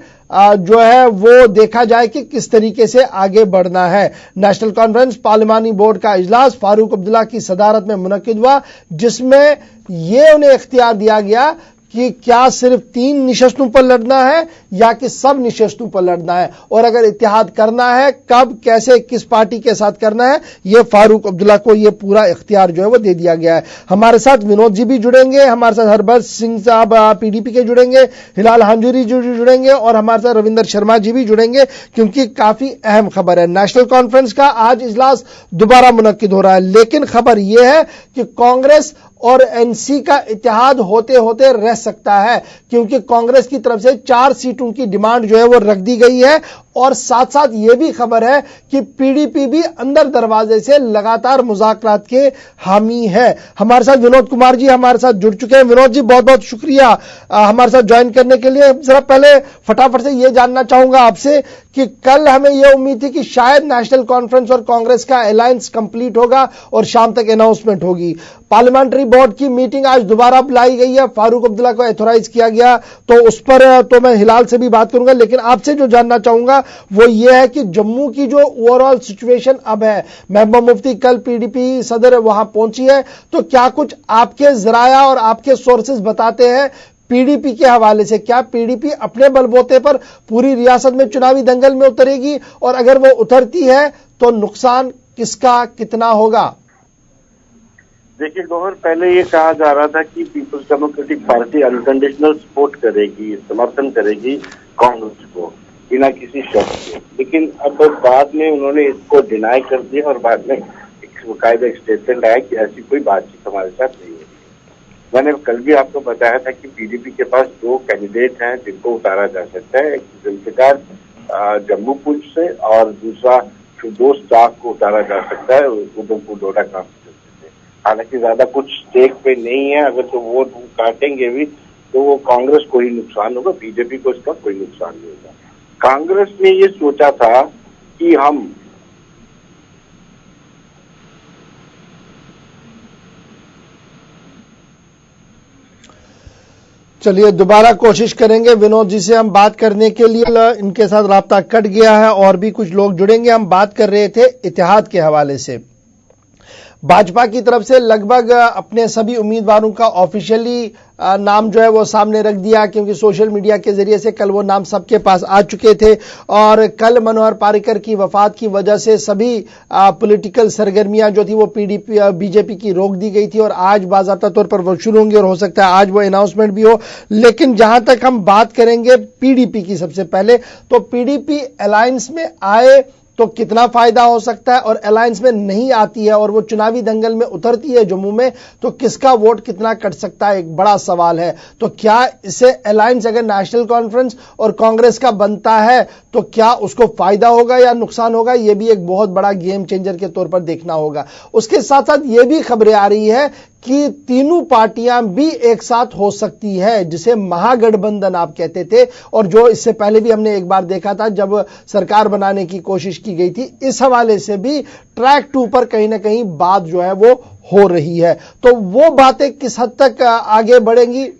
جو ہے وہ دیکھا جائے کہ کس طریقے سے آگے بڑھنا ہے۔ نیشنل کانفرنس پارلیمانی بورڈ کا اجلاس فاروق عبداللہ کی صدارت میں منعقد ہوا، جس میں یہ انہیں اختیار دیا گیا کہ کیا صرف 3 نشستوں پر لڑنا ہے یا کہ سب نشستوں پر لڑنا ہے، اور اگر اتحاد کرنا ہے کب، کیسے، کس پارٹی کے ساتھ کرنا ہے، یہ فاروق عبداللہ کو یہ پورا اختیار جو ہے وہ دے دیا گیا ہے۔ ہمارے ساتھ ونود جی بھی جڑیں گے، ہمارے ساتھ ہربھجت سنگھ صاحب PDP کے جڑیں گے، ہلال ہنجوری جی جڑیں گے، اور ہمارے ساتھ روندر شرما جی بھی جڑیں گے، کیونکہ کافی اہم خبر ہے۔ نیشنل کانفرنس کا آج اجلاس دوبارہ منعقد ہو رہا ہے، لیکن خبر یہ ہے کہ کانگریس اور NC کا اتحاد ہوتے ہوتے رہ سکتا ہے، کیونکہ کانگریس کی طرف سے 4 سیٹوں کی ڈیمانڈ جو ہے وہ رکھ دی گئی ہے، اور ساتھ ساتھ یہ بھی خبر ہے کہ PDP بھی اندر دروازے سے لگاتار مذاکرات کے حامی ہے۔ ہمارے ساتھ ونود کمار جی ہمارے ساتھ جڑ چکے ہیں۔ ونود جی بہت بہت شکریہ ہمارے ساتھ جوائن کرنے کے لیے۔ ذرا پہلے فٹافٹ سے یہ جاننا چاہوں گا آپ سے کہ کل ہمیں یہ امید تھی کہ شاید نیشنل کانفرنس اور کانگریس کا الائنس کمپلیٹ ہوگا اور شام تک اناؤنسمنٹ ہوگی۔ پارلیمنٹری بورڈ کی میٹنگ آج دوبارہ بلائی گئی ہے، فاروق عبداللہ کو ایتھورائز کیا گیا، تو اس پر تو میں ہلال سے بھی بات کروں گا، لیکن آپ سے جو جاننا چاہوں گا وہ یہ ہے کہ جموں کی جو اوور آل سچویشن اب ہے، محبوبہ مفتی کل PDP صدر وہاں پہنچی ہے، تو کیا کچھ آپ کے ذرائع اور آپ کے سورسز بتاتے ہیں PDP کے حوالے سے، کیا PDP اپنے بل بوتے پر پوری ریاست میں چناوی دنگل میں اترے گی، اور اگر وہ اترتی ہے تو نقصان کس کا کتنا ہوگا؟ دیکھیے گوہر، پہلے یہ کہا جا رہا تھا کہ پیپلز ڈیموکریٹک پارٹی انکنڈیشنل سپورٹ کرے گی، سمرتھن کرے گی کانگریس کو بنا کسی شرط کے، لیکن اب بعد میں انہوں نے اس کو ڈینائی کر دیا، اور بعد میں ایک باقاعدہ اسٹیٹمنٹ آیا کہ ایسی کوئی بات چیت ہمارے ساتھ نہیں ہے۔ میں نے کل بھی آپ کو بتایا تھا کہ PDP کے پاس 2 کینڈیڈیٹ ہیں جن کو اتارا جا سکتا ہے، ایک ذوالفقار جموں پنچ سے اور دوسرا فردوس ڈاک کو اتارا جا سکتا ہے ادھمپور ڈوڈا کانسٹیچوئنسی سے۔ حالانکہ زیادہ کچھ اسٹیک پہ نہیں ہے، اگر تو ووٹ کاٹیں گے بھی تو وہ کانگریس کو ہی نقصان ہوگا، BJP کو اس کا کوئی نقصان نہیں ہوگا۔ کانگریس نے یہ سوچا تھا کہ ہم چلیے دوبارہ کوشش کریں گے ونود جی سے ہم بات کرنے کے لیے، ان کے ساتھ رابطہ کٹ گیا ہے، اور بھی کچھ لوگ جڑیں گے۔ ہم بات کر رہے تھے اتحاد کے حوالے سے۔ بھاجپا کی طرف سے لگ بھگ اپنے سبھی امیدواروں کا آفیشیلی نام جو ہے وہ سامنے رکھ دیا، کیونکہ سوشل میڈیا کے ذریعے سے کل وہ نام سب کے پاس آ چکے تھے، اور کل منوہر پاریکر کی وفات کی وجہ سے سبھی پولیٹیکل سرگرمیاں جو تھی وہ BJP کی روک دی گئی تھی، اور آج باضابطہ طور پر وہ شروع ہوں گے، اور ہو سکتا ہے آج وہ اناؤنسمنٹ بھی ہو۔ لیکن جہاں تک ہم بات کریں گے PDP کی سب سے پہلے، تو PDP الائنس میں آئے تو کتنا فائدہ ہو سکتا ہے، اور الائنس میں نہیں آتی ہے اور وہ چناوی دنگل میں اترتی ہے جموں میں، تو کس کا ووٹ کتنا کٹ سکتا ہے، ایک بڑا سوال ہے۔ تو کیا اسے الائنس اگر نیشنل کانفرنس اور کانگریس کا بنتا ہے تو کیا اس کو فائدہ ہوگا یا نقصان ہوگا، یہ بھی ایک بہت بڑا گیم چینجر کے طور پر دیکھنا ہوگا۔ اس کے ساتھ ساتھ یہ بھی خبریں آ رہی ہے کہ تینوں پارٹیاں بھی ایک ساتھ ہو سکتی ہے، جسے مہا گٹھ بندھن آپ کہتے تھے، اور جو اس سے پہلے بھی ہم نے ایک بار دیکھا تھا جب سرکار بنانے کی کوشش کی گئی تھی۔ اس حوالے سے بھی ٹریک 2 پر کہیں نہ کہیں بات جو ہے وہ ہو رہی ہے، تو وہ باتیں کس حد تک آگے بڑھیں گی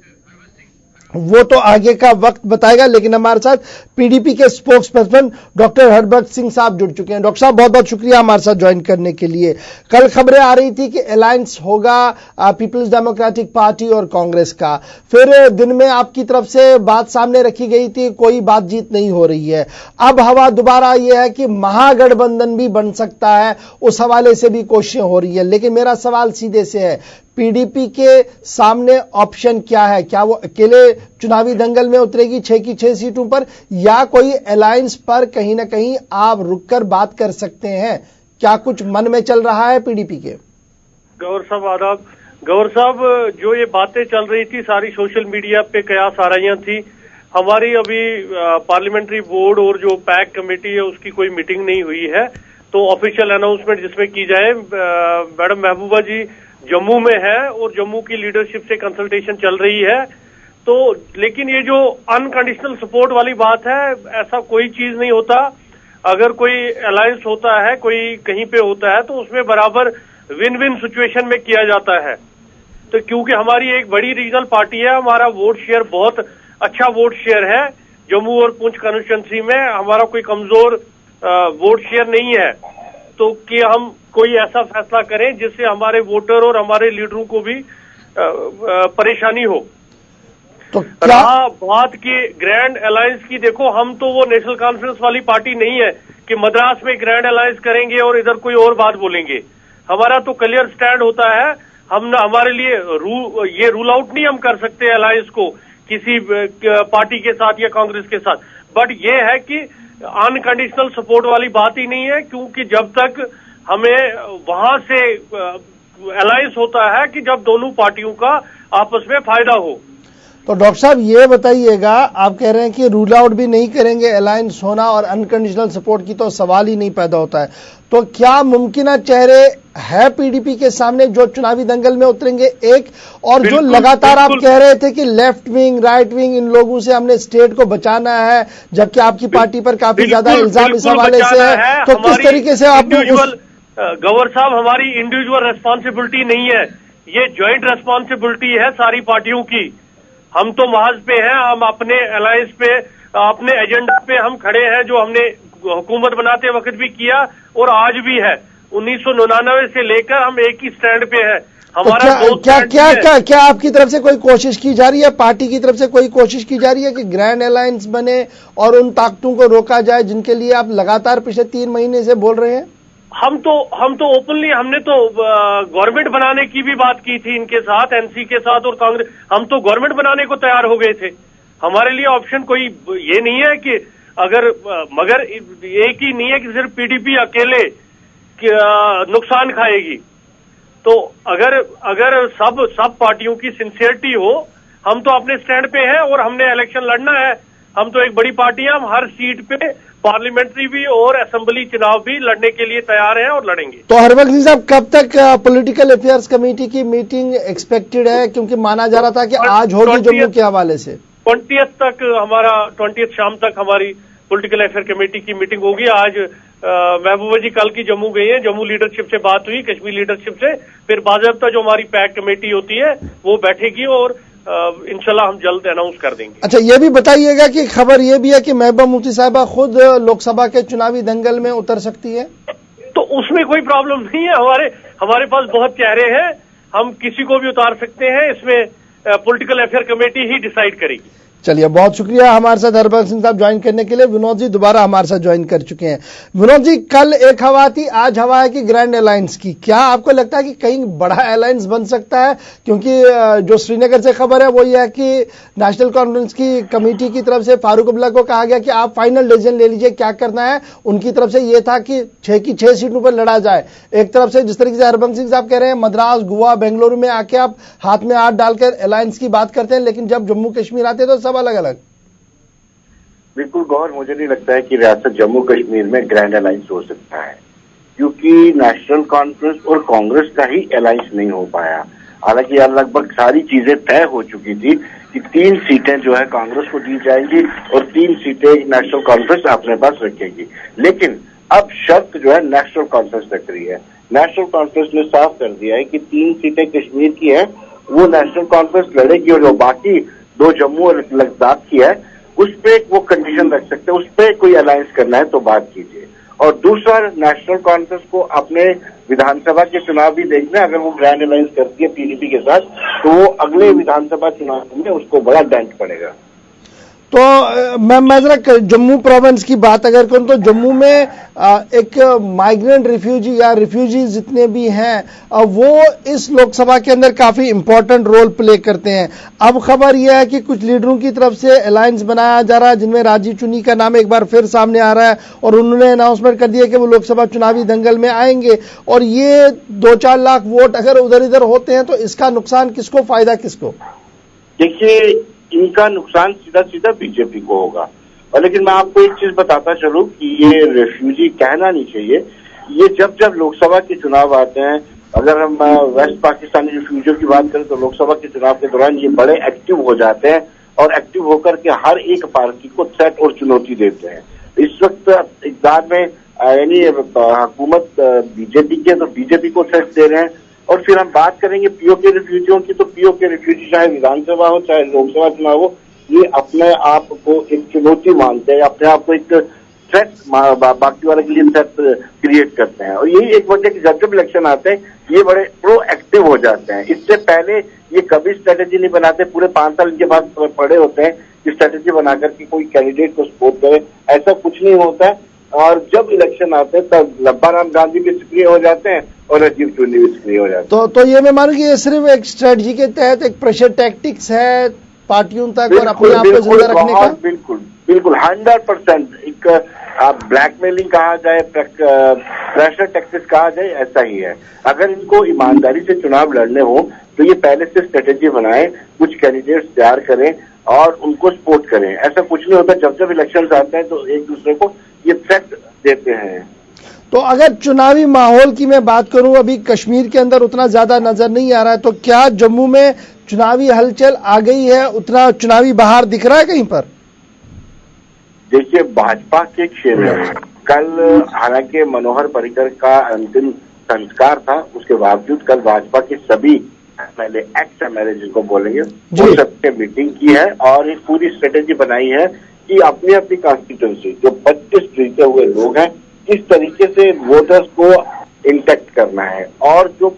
وہ تو آگے کا وقت بتائے گا۔ لیکن ہمارے ساتھ PDP کے اسپوکس پرسن ڈاکٹر ہربھجت سنگھ صاحب جڑ چکے ہیں۔ ڈاکٹر صاحب بہت بہت شکریہ ہمارے ساتھ جوائن کرنے کے لیے۔ کل خبریں آ رہی تھی کہ الائنس ہوگا پیپلز ڈیموکریٹک پارٹی اور کانگریس کا، پھر دن میں آپ کی طرف سے بات سامنے رکھی گئی تھی کوئی بات چیت نہیں ہو رہی ہے، اب ہوا دوبارہ یہ ہے کہ مہا گٹھ بندھن بھی بن سکتا ہے، اس حوالے سے بھی کوششیں ہو رہی ہیں۔ لیکن میرا سوال سیدھے سے ہے، PDP کے سامنے آپشن کیا ہے؟ کیا وہ اکیلے چناوی دنگل میں اترے گی 6 کی 6 سیٹوں پر، یا کوئی الائنس پر کہیں نہ کہیں آپ رک کر بات کر سکتے ہیں؟ کیا کچھ من میں چل رہا ہے PDP کے؟ گور صاحب آداب۔ گور صاحب، جو یہ باتیں چل رہی تھی ساری سوشل میڈیا پہ قیاس آرائیاں تھی، ہماری ابھی پارلیمنٹری بورڈ اور جو پیک کمیٹی ہے اس کی کوئی میٹنگ نہیں ہوئی ہے، تو آفیشیل اناؤنسمنٹ جس میں کی جائے۔ میڈم محبوبہ جی جموں میں ہے اور جموں کی لیڈرشپ سے کنسلٹیشن چل رہی ہے، تو لیکن یہ جو انکنڈیشنل سپورٹ والی بات ہے، ایسا کوئی چیز نہیں ہوتا۔ اگر کوئی الائنس ہوتا ہے، کوئی کہیں پہ ہوتا ہے، تو اس میں برابر ون ون سچویشن میں کیا جاتا ہے. تو کیونکہ ہماری ایک بڑی ریجنل پارٹی ہے، ہمارا ووٹ شیئر بہت اچھا ووٹ شیئر ہے جموں اور پونچھ کانسٹیچوئنسی میں، ہمارا کوئی کمزور ووٹ شیئر نہیں ہے. تو کہ ہم کوئی ایسا فیصلہ کریں جس سے ہمارے ووٹر اور ہمارے لیڈروں کو بھی پریشانی ہو. تو رہا بات کی گرینڈ الائنس کی، دیکھو ہم تو وہ نیشنل کانفرنس والی پارٹی نہیں ہے کہ مدراس میں گرینڈ الائنس کریں گے اور ادھر کوئی اور بات بولیں گے. ہمارا تو کلیئر سٹینڈ ہوتا ہے. ہم نہ ہمارے لیے یہ رول آؤٹ نہیں ہم کر سکتے الائنس کو کسی پارٹی کے ساتھ یا کانگریس کے ساتھ، بٹ یہ ہے کہ انکنڈیشنل سپورٹ والی بات ہی نہیں ہے، کیونکہ جب تک ہمیں وہاں سے الائنس ہوتا ہے کہ جب دونوں پارٹیوں کا آپس میں فائدہ ہو. تو ڈاکٹر صاحب یہ بتائیے گا، آپ کہہ رہے ہیں کہ رول آؤٹ بھی نہیں کریں گے الائنس ہونا اور انکنڈیشنل سپورٹ کی تو سوال ہی نہیں پیدا ہوتا ہے، تو کیا ممکنہ چہرے ہے پی ڈی پی کے سامنے جو چناوی دنگل میں اتریں گے؟ ایک اور جو لگاتار آپ کہہ رہے تھے کہ لیفٹ ونگ رائٹ ونگ ان لوگوں سے ہم نے اسٹیٹ کو بچانا ہے، جبکہ آپ کی پارٹی پر کافی زیادہ الزام اس حوالے سے ہے، تو کس طریقے سے آپ گور صاحب ہماری انڈیویجول ریسپانسبلٹی نہیں ہے، یہ جوائنٹ ریسپانسبلٹی ہے ساری پارٹیوں کی. ہم تو محاذ پہ ہیں، ہم اپنے الائنس پہ اپنے ایجنڈا پہ ہم کھڑے ہیں، جو ہم نے حکومت بناتے وقت بھی کیا اور آج بھی ہے. 1999 سے لے کر ہم ایک ہی سٹینڈ پہ ہیں. ہمارا کیا آپ کی طرف سے کوئی کوشش کی جا رہی ہے، پارٹی کی طرف سے کوئی کوشش کی جا رہی ہے کہ گرینڈ الائنس بنے اور ان طاقتوں کو روکا جائے جن کے لیے آپ لگاتار پچھلے 3 مہینے سے بول رہے ہیں؟ ہم تو اوپنلی ہم نے تو گورنمنٹ بنانے کی بھی بات کی تھی ان کے ساتھ، این سی کے ساتھ اور کانگریس. ہم تو گورنمنٹ بنانے کو تیار ہو گئے تھے. ہمارے لیے آپشن کوئی یہ نہیں ہے کہ مگر ایک ہی نہیں ہے کہ صرف پی ڈی پی اکیلے نقصان کھائے گی. تو اگر سب پارٹیوں کی سنسیئرٹی ہو، ہم تو اپنے سٹینڈ پہ ہیں اور ہم نے الیکشن لڑنا ہے. ہم تو ایک بڑی پارٹی ہیں، ہم ہر سیٹ پہ پارلیمنٹری بھی اور اسمبلی چناؤ بھی لڑنے کے لیے تیار ہیں اور لڑیں گے. تو ہربنس صاحب کب تک پولیٹیکل افیئرز کمیٹی کی میٹنگ ایکسپیکٹڈ ہے؟ کیونکہ مانا جا رہا تھا کہ آج ہوگی جموں کے حوالے سے. 20 تک ہمارا 20 شام تک ہماری پولیٹیکل افیئر کمیٹی کی میٹنگ ہوگی. آج محبوبہ جی کل کی جموں گئی ہیں، جموں لیڈرشپ سے بات ہوئی، کشمیر لیڈرشپ سے، پھر باضابطہ جو ہماری پیک کمیٹی ہوتی ہے وہ بیٹھے گی اور انشاءاللہ ہم جلد اناؤنس کر دیں گے. اچھا یہ بھی بتائیے گا کہ خبر یہ بھی ہے کہ محبوبہ مفتی صاحبہ خود لوک سبھا کے چناوی دنگل میں اتر سکتی ہے؟ تو اس میں کوئی پرابلم نہیں ہے، ہمارے پاس بہت چہرے ہیں، ہم کسی کو بھی اتار سکتے ہیں. اس میں پولیٹیکل افیئر کمیٹی ہی ڈیسائیڈ کرے گی. چلیے بہت شکریہ ہمارے ساتھ ہربنس صاحب جوائن کرنے کے لیے. ونود جی دوبارہ ہمارے ساتھ جوائن کر چکے ہیں. ونود جی کل ایک ہوا تھی، آج ہوا ہے کہ گرینڈ الائنس کی. کیا آپ کو لگتا ہے کہ کہیں بڑا الائنس بن سکتا ہے؟ کیونکہ جو سری نگر سے خبر ہے وہ یہ ہے کہ نیشنل کانفرنس کی کمیٹی کی طرف سے فاروق عبداللہ کو کہا گیا کہ آپ فائنل ڈیسیژن لے لیجئے کیا کرنا ہے. ان کی طرف سے یہ تھا کہ 6 کی 6 سیٹوں پر لڑا جائے. ایک طرف سے جس طریقے سے ہربنس صاحب کہہ رہے ہیں مدراس گوا بنگلورو میں آ کے آپ ہاتھ میں ہاتھ ڈال کر الائنس کی بات کرتے ہیں، لیکن جب جموں کشمیر آتے ہیں تو سب الگ الگ. بالکل گور، مجھے نہیں لگتا ہے کہ ریاست جموں کشمیر میں گرینڈ الائنس ہو سکتا ہے، کیونکہ نیشنل کانفرنس اور کانگریس کا ہی الائنس نہیں ہو پایا. حالانکہ یہاں لگ بھگ ساری چیزیں طے ہو چکی تھی کہ 3 سیٹیں جو ہے کانگریس کو دی جائیں گی اور 3 سیٹیں نیشنل کانفرنس اپنے پاس رکھے گی. لیکن اب شرط جو ہے نیشنل کانفرنس رکھ رہی ہے. نیشنل کانفرنس نے صاف کر دیا ہے کہ 3 سیٹیں کشمیر کی ہیں، وہ نیشنل کانفرنس لڑے گی، اور جو باقی 2 جموں اور لداخ کی ہے اس پہ وہ کنڈیشن رکھ سکتے ہیں، اس پہ کوئی الائنس کرنا ہے تو بات کیجیے. اور دوسرا، نیشنل کانفرنس کو اپنے ودھان سبھا کے چناؤ بھی دیکھنا ہے. اگر وہ گرینڈ الائنس کرتی ہے پی ڈی پی کے ساتھ تو وہ اگلے ودھان سبھا چناؤ میں اس کو بڑا ڈینٹ پڑے گا. تو میں ذرا جموں پروونس کی بات اگر کروں تو جموں میں ایک مائیگرنٹ ریفیوجی یا ریفیوجیز جتنے بھی ہیں وہ اس لوک سبھا کے اندر کافی امپورٹنٹ رول پلے کرتے ہیں. اب خبر یہ ہے کہ کچھ لیڈروں کی طرف سے الائنس بنایا جا رہا ہے جن میں راجیو چنی کا نام ایک بار پھر سامنے آ رہا ہے، اور انہوں نے اناؤنسمنٹ کر دیا کہ وہ لوک سبھا چناوی دنگل میں آئیں گے. اور یہ 2-4 لاکھ ووٹ اگر ادھر ادھر ہوتے ہیں تو اس کا نقصان کس کو، فائدہ کس کو؟ دیکھیے ان کا نقصان سیدھا بی جے پی کو ہوگا. اور لیکن میں آپ کو ایک چیز بتاتا چلوں کہ یہ ریفیوجی کہنا نہیں چاہیے. یہ جب لوک سبھا کے چناؤ آتے ہیں، اگر ہم ویسٹ پاکستانی ریفیوجیوں کی بات کریں تو لوک سبھا کے چناؤ کے دوران یہ بڑے ایکٹیو ہو جاتے ہیں اور ایکٹیو ہو کر کے ہر ایک پارٹی کو تھریٹ اور چنوتی دیتے ہیں. इस वक्त इक़्तिदार में यानी हुकूमत बीजेपी की है, तो बीजेपी को थ्रेट दे रहे हैं। और फिर हम बात करेंगे पीओ के रिफ्यूजियों की, तो पीओ के रिफ्यूजी चाहे विधानसभा हो चाहे लोकसभा चुनाव हो, ये अपने आप को एक चुनौती मानते हैं, अपने आप को एक थ्रेट बाकी वाले के लिए थ्रेट क्रिएट करते हैं। और यही एक वजह कि जब इलेक्शन आते हैं ये बड़े प्रो एक्टिव हो जाते हैं। इससे पहले ये कभी स्ट्रेटेजी नहीं बनाते, पूरे 5 साल इनके पास पड़े होते हैं कि स्ट्रेटेजी बनाकर के कोई कैंडिडेट को सपोर्ट करे, ऐसा कुछ नहीं होता है। और जब इलेक्शन आते हैं तब लब्बाराम गांधी भी सक्रिय हो जाते हैं और राजीव चुन्नी भी सक्रिय हो जाते हैं। तो ये मैं मानूं कि ये सिर्फ एक स्ट्रेटजी के तहत एक प्रेशर टैक्टिक्स है पार्टियों तक और अपने आप को जिंदा रखने का। बिल्कुल 100% एक ब्लैकमेलिंग कहा जाए, प्रेशर टैक्टिक्स कहा जाए, ऐसा ही है। अगर इनको ईमानदारी से चुनाव लड़ने हो तो ये पहले से स्ट्रेटेजी बनाएं, कुछ कैंडिडेट्स तैयार करें और उनको सपोर्ट करें। ऐसा कुछ नहीं होता, जब इलेक्शन आते हैं तो एक दूसरे को ये थ्रेट देते हैं। तो अगर चुनावी माहौल की मैं बात करूं, अभी कश्मीर के अंदर उतना ज्यादा नजर नहीं आ रहा है, तो क्या जम्मू में चुनावी हलचल आ गई है, उतना चुनावी बहार दिख रहा है कहीं पर? देखिए, भाजपा के क्षेत्र में कल हालांकि मनोहर पर्रिकर का अंतिम संस्कार था, उसके बावजूद कल भाजपा के सभी एमएलए, एक्स एमएलए जिनको बोलेंगे, वो सबसे मीटिंग की है और एक पूरी स्ट्रेटेजी बनाई है कि अपनी अपनी कॉन्स्टिट्यूंसी जो 25 जीते हुए लोग हैं, किस तरीके से वोटर्स को इंटैक्ट करना है और जो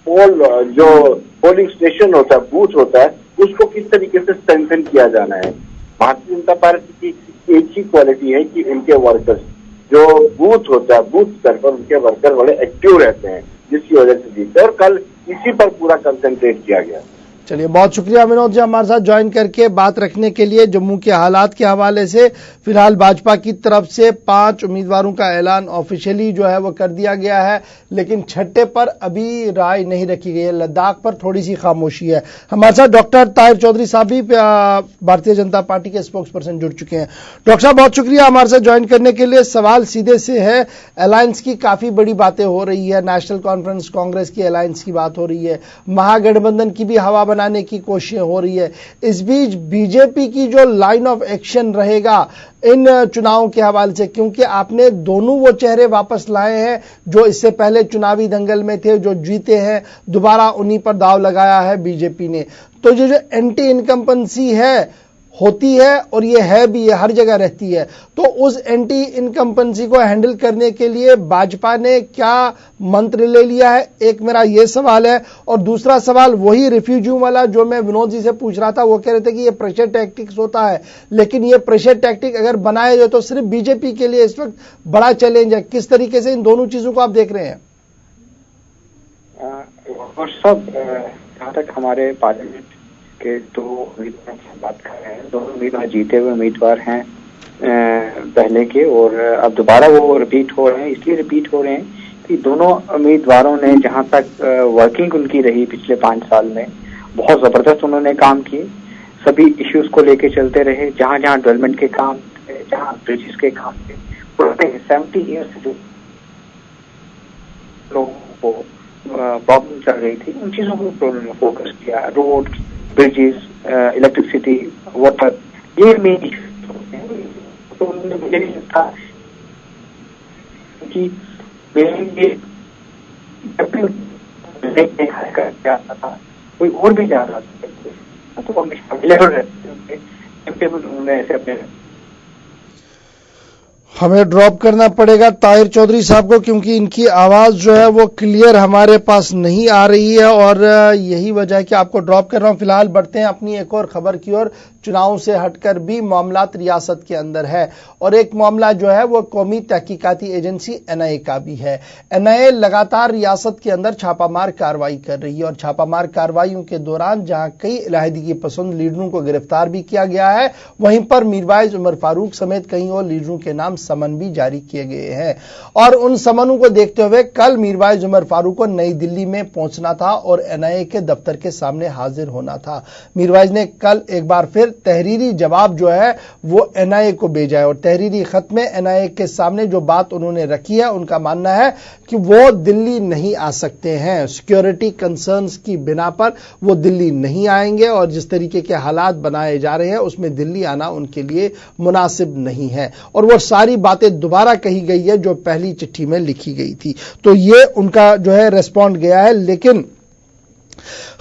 जो पोलिंग स्टेशन होता है, बूथ होता है, उसको किस तरीके से स्ट्रेंथन किया जाना है। भारतीय जनता पार्टी की एक ही क्वालिटी है कि उनके वर्कर्स जो बूथ होता है, बूथ स्तर पर उनके वर्कर बड़े एक्टिव रहते हैं, जिसकी वजह से जीते। और कल इसी पर पूरा कंसंट्रेट किया गया। चलिए, बहुत शुक्रिया विनोद जी हमारे साथ ज्वाइन करके बात रखने के लिए। जम्मू के हालात के हवाले से फिलहाल भाजपा की तरफ से 5 उम्मीदवारों का ऐलान ऑफिशियली जो है वो कर दिया गया है, लेकिन छठे पर अभी राय नहीं रखी गई है। लद्दाख पर थोड़ी सी खामोशी है। हमारे साथ डॉक्टर ताहिर चौधरी साहब भी भारतीय जनता पार्टी के स्पोक्स पर्सन जुड़ चुके हैं। डॉक्टर साहब, बहुत शुक्रिया हमारे साथ ज्वाइन करने के लिए। सवाल सीधे से है, अलायंस की काफी बड़ी बातें हो रही है, नेशनल कॉन्फ्रेंस कांग्रेस की अलायंस की बात हो रही है, महागठबंधन की भी हवा बनाने की कोशिशें हो रही है। इस बीच बीजेपी की जो लाइन ऑफ एक्शन रहेगा इन चुनावों के हवाले से, क्योंकि आपने दोनों वो चेहरे वापस लाए हैं जो इससे पहले चुनावी दंगल में थे, जो जीते हैं, दोबारा उन्हीं पर दाव लगाया है बीजेपी ने। तो ये जो एंटी इनकम्बेंसी है होती है और ये है भी, ये हर जगह रहती है, तो उस एंटी इनकम्बेंसी को हैंडल करने के लिए भाजपा ने क्या मंत्र ले लिया है, एक मेरा ये सवाल है। और दूसरा सवाल वही रिफ्यूजियों वाला जो मैं विनोद जी से पूछ रहा था, वो कह रहे थे कि ये प्रेशर टैक्टिक्स होता है, लेकिन ये प्रेशर टैक्टिक अगर बनाए जाए तो सिर्फ बीजेपी के लिए इस वक्त बड़ा चैलेंज है। किस तरीके से इन दोनों चीजों को आप देख रहे हैं? और सब जहाँ तक हमारे पार्लियामेंट के 2 उम्मीदवारों की बात कर रहे हैं, 2 उम्मीदवार जीते हुए उम्मीदवार हैं पहले के, और अब दोबारा वो रिपीट हो रहे हैं। इसलिए रिपीट हो रहे हैं कि दोनों उम्मीदवारों ने जहां तक वर्किंग उनकी रही पिछले 5 साल में, बहुत जबरदस्त उन्होंने काम किए, सभी इश्यूज को लेके चलते रहे। जहां जहां डेवलपमेंट के काम थे, जहां ब्रिजेस के काम थे, पूरे 70 ईयर्स से जो लोगों को प्रॉब्लम चल रही थी, उन चीजों को प्रॉब्लम में फोकस किया। रोड, ब्रिजेस, इलेक्ट्रिसिटी, वाटर, ये मेन इश्यूज होते हैं। तो उन्होंने मुझे नहीं लगता कि जाता था, कोई और भी जा रहा था, तो उन्होंने ऐसे अपने हमें ड्रॉप करना पड़ेगा ताहिर चौधरी साहब को, क्योंकि इनकी आवाज जो है वो क्लियर हमारे पास नहीं आ रही है और यही वजह है कि आपको ड्रॉप कर रहा हूं। फिलहाल बढ़ते हैं अपनी एक और खबर की ओर। चुनाव से हटकर भी मामलात रियासत के अंदर है और एक मामला जो है वो कौमी तहकीकाती एजेंसी एनआईए का भी है। एनआईए लगातार रियासत के अंदर छापामार कार्रवाई कर रही है और छापामार कार्रवाइयों के दौरान जहां कई इलाहिदी की पसंद लीडरों को गिरफ्तार भी किया गया है, वहीं पर मीरवाइज उमर फारूक समेत कई और लीडरों के नाम समन भी जारी किए गए हैं और उन समनों को देखते हुए कल मीरवाइज उमर फारूक को नई दिल्ली में पहुंचना था और एनआईए के दफ्तर के सामने हाजिर होना था। मीरवाइज ने कल एक बार फिर तहरीरी जवाब जो है वो एनआईए को भेजा है और तहरीरी खत में एनआईए के सामने जो बात उन्होंने रखी है, उनका मानना है कि वो दिल्ली नहीं आ सकते हैं। सिक्योरिटी कंसर्न्स की बिना पर वो दिल्ली नहीं आएंगे और जिस तरीके के हालात बनाए जा रहे हैं उसमें दिल्ली आना उनके लिए मुनासिब नहीं है और वो सारी बातें दोबारा कही गई है जो पहली चिट्ठी में लिखी गई थी। तो ये उनका जो है रेस्पॉन्ड गया है। लेकिन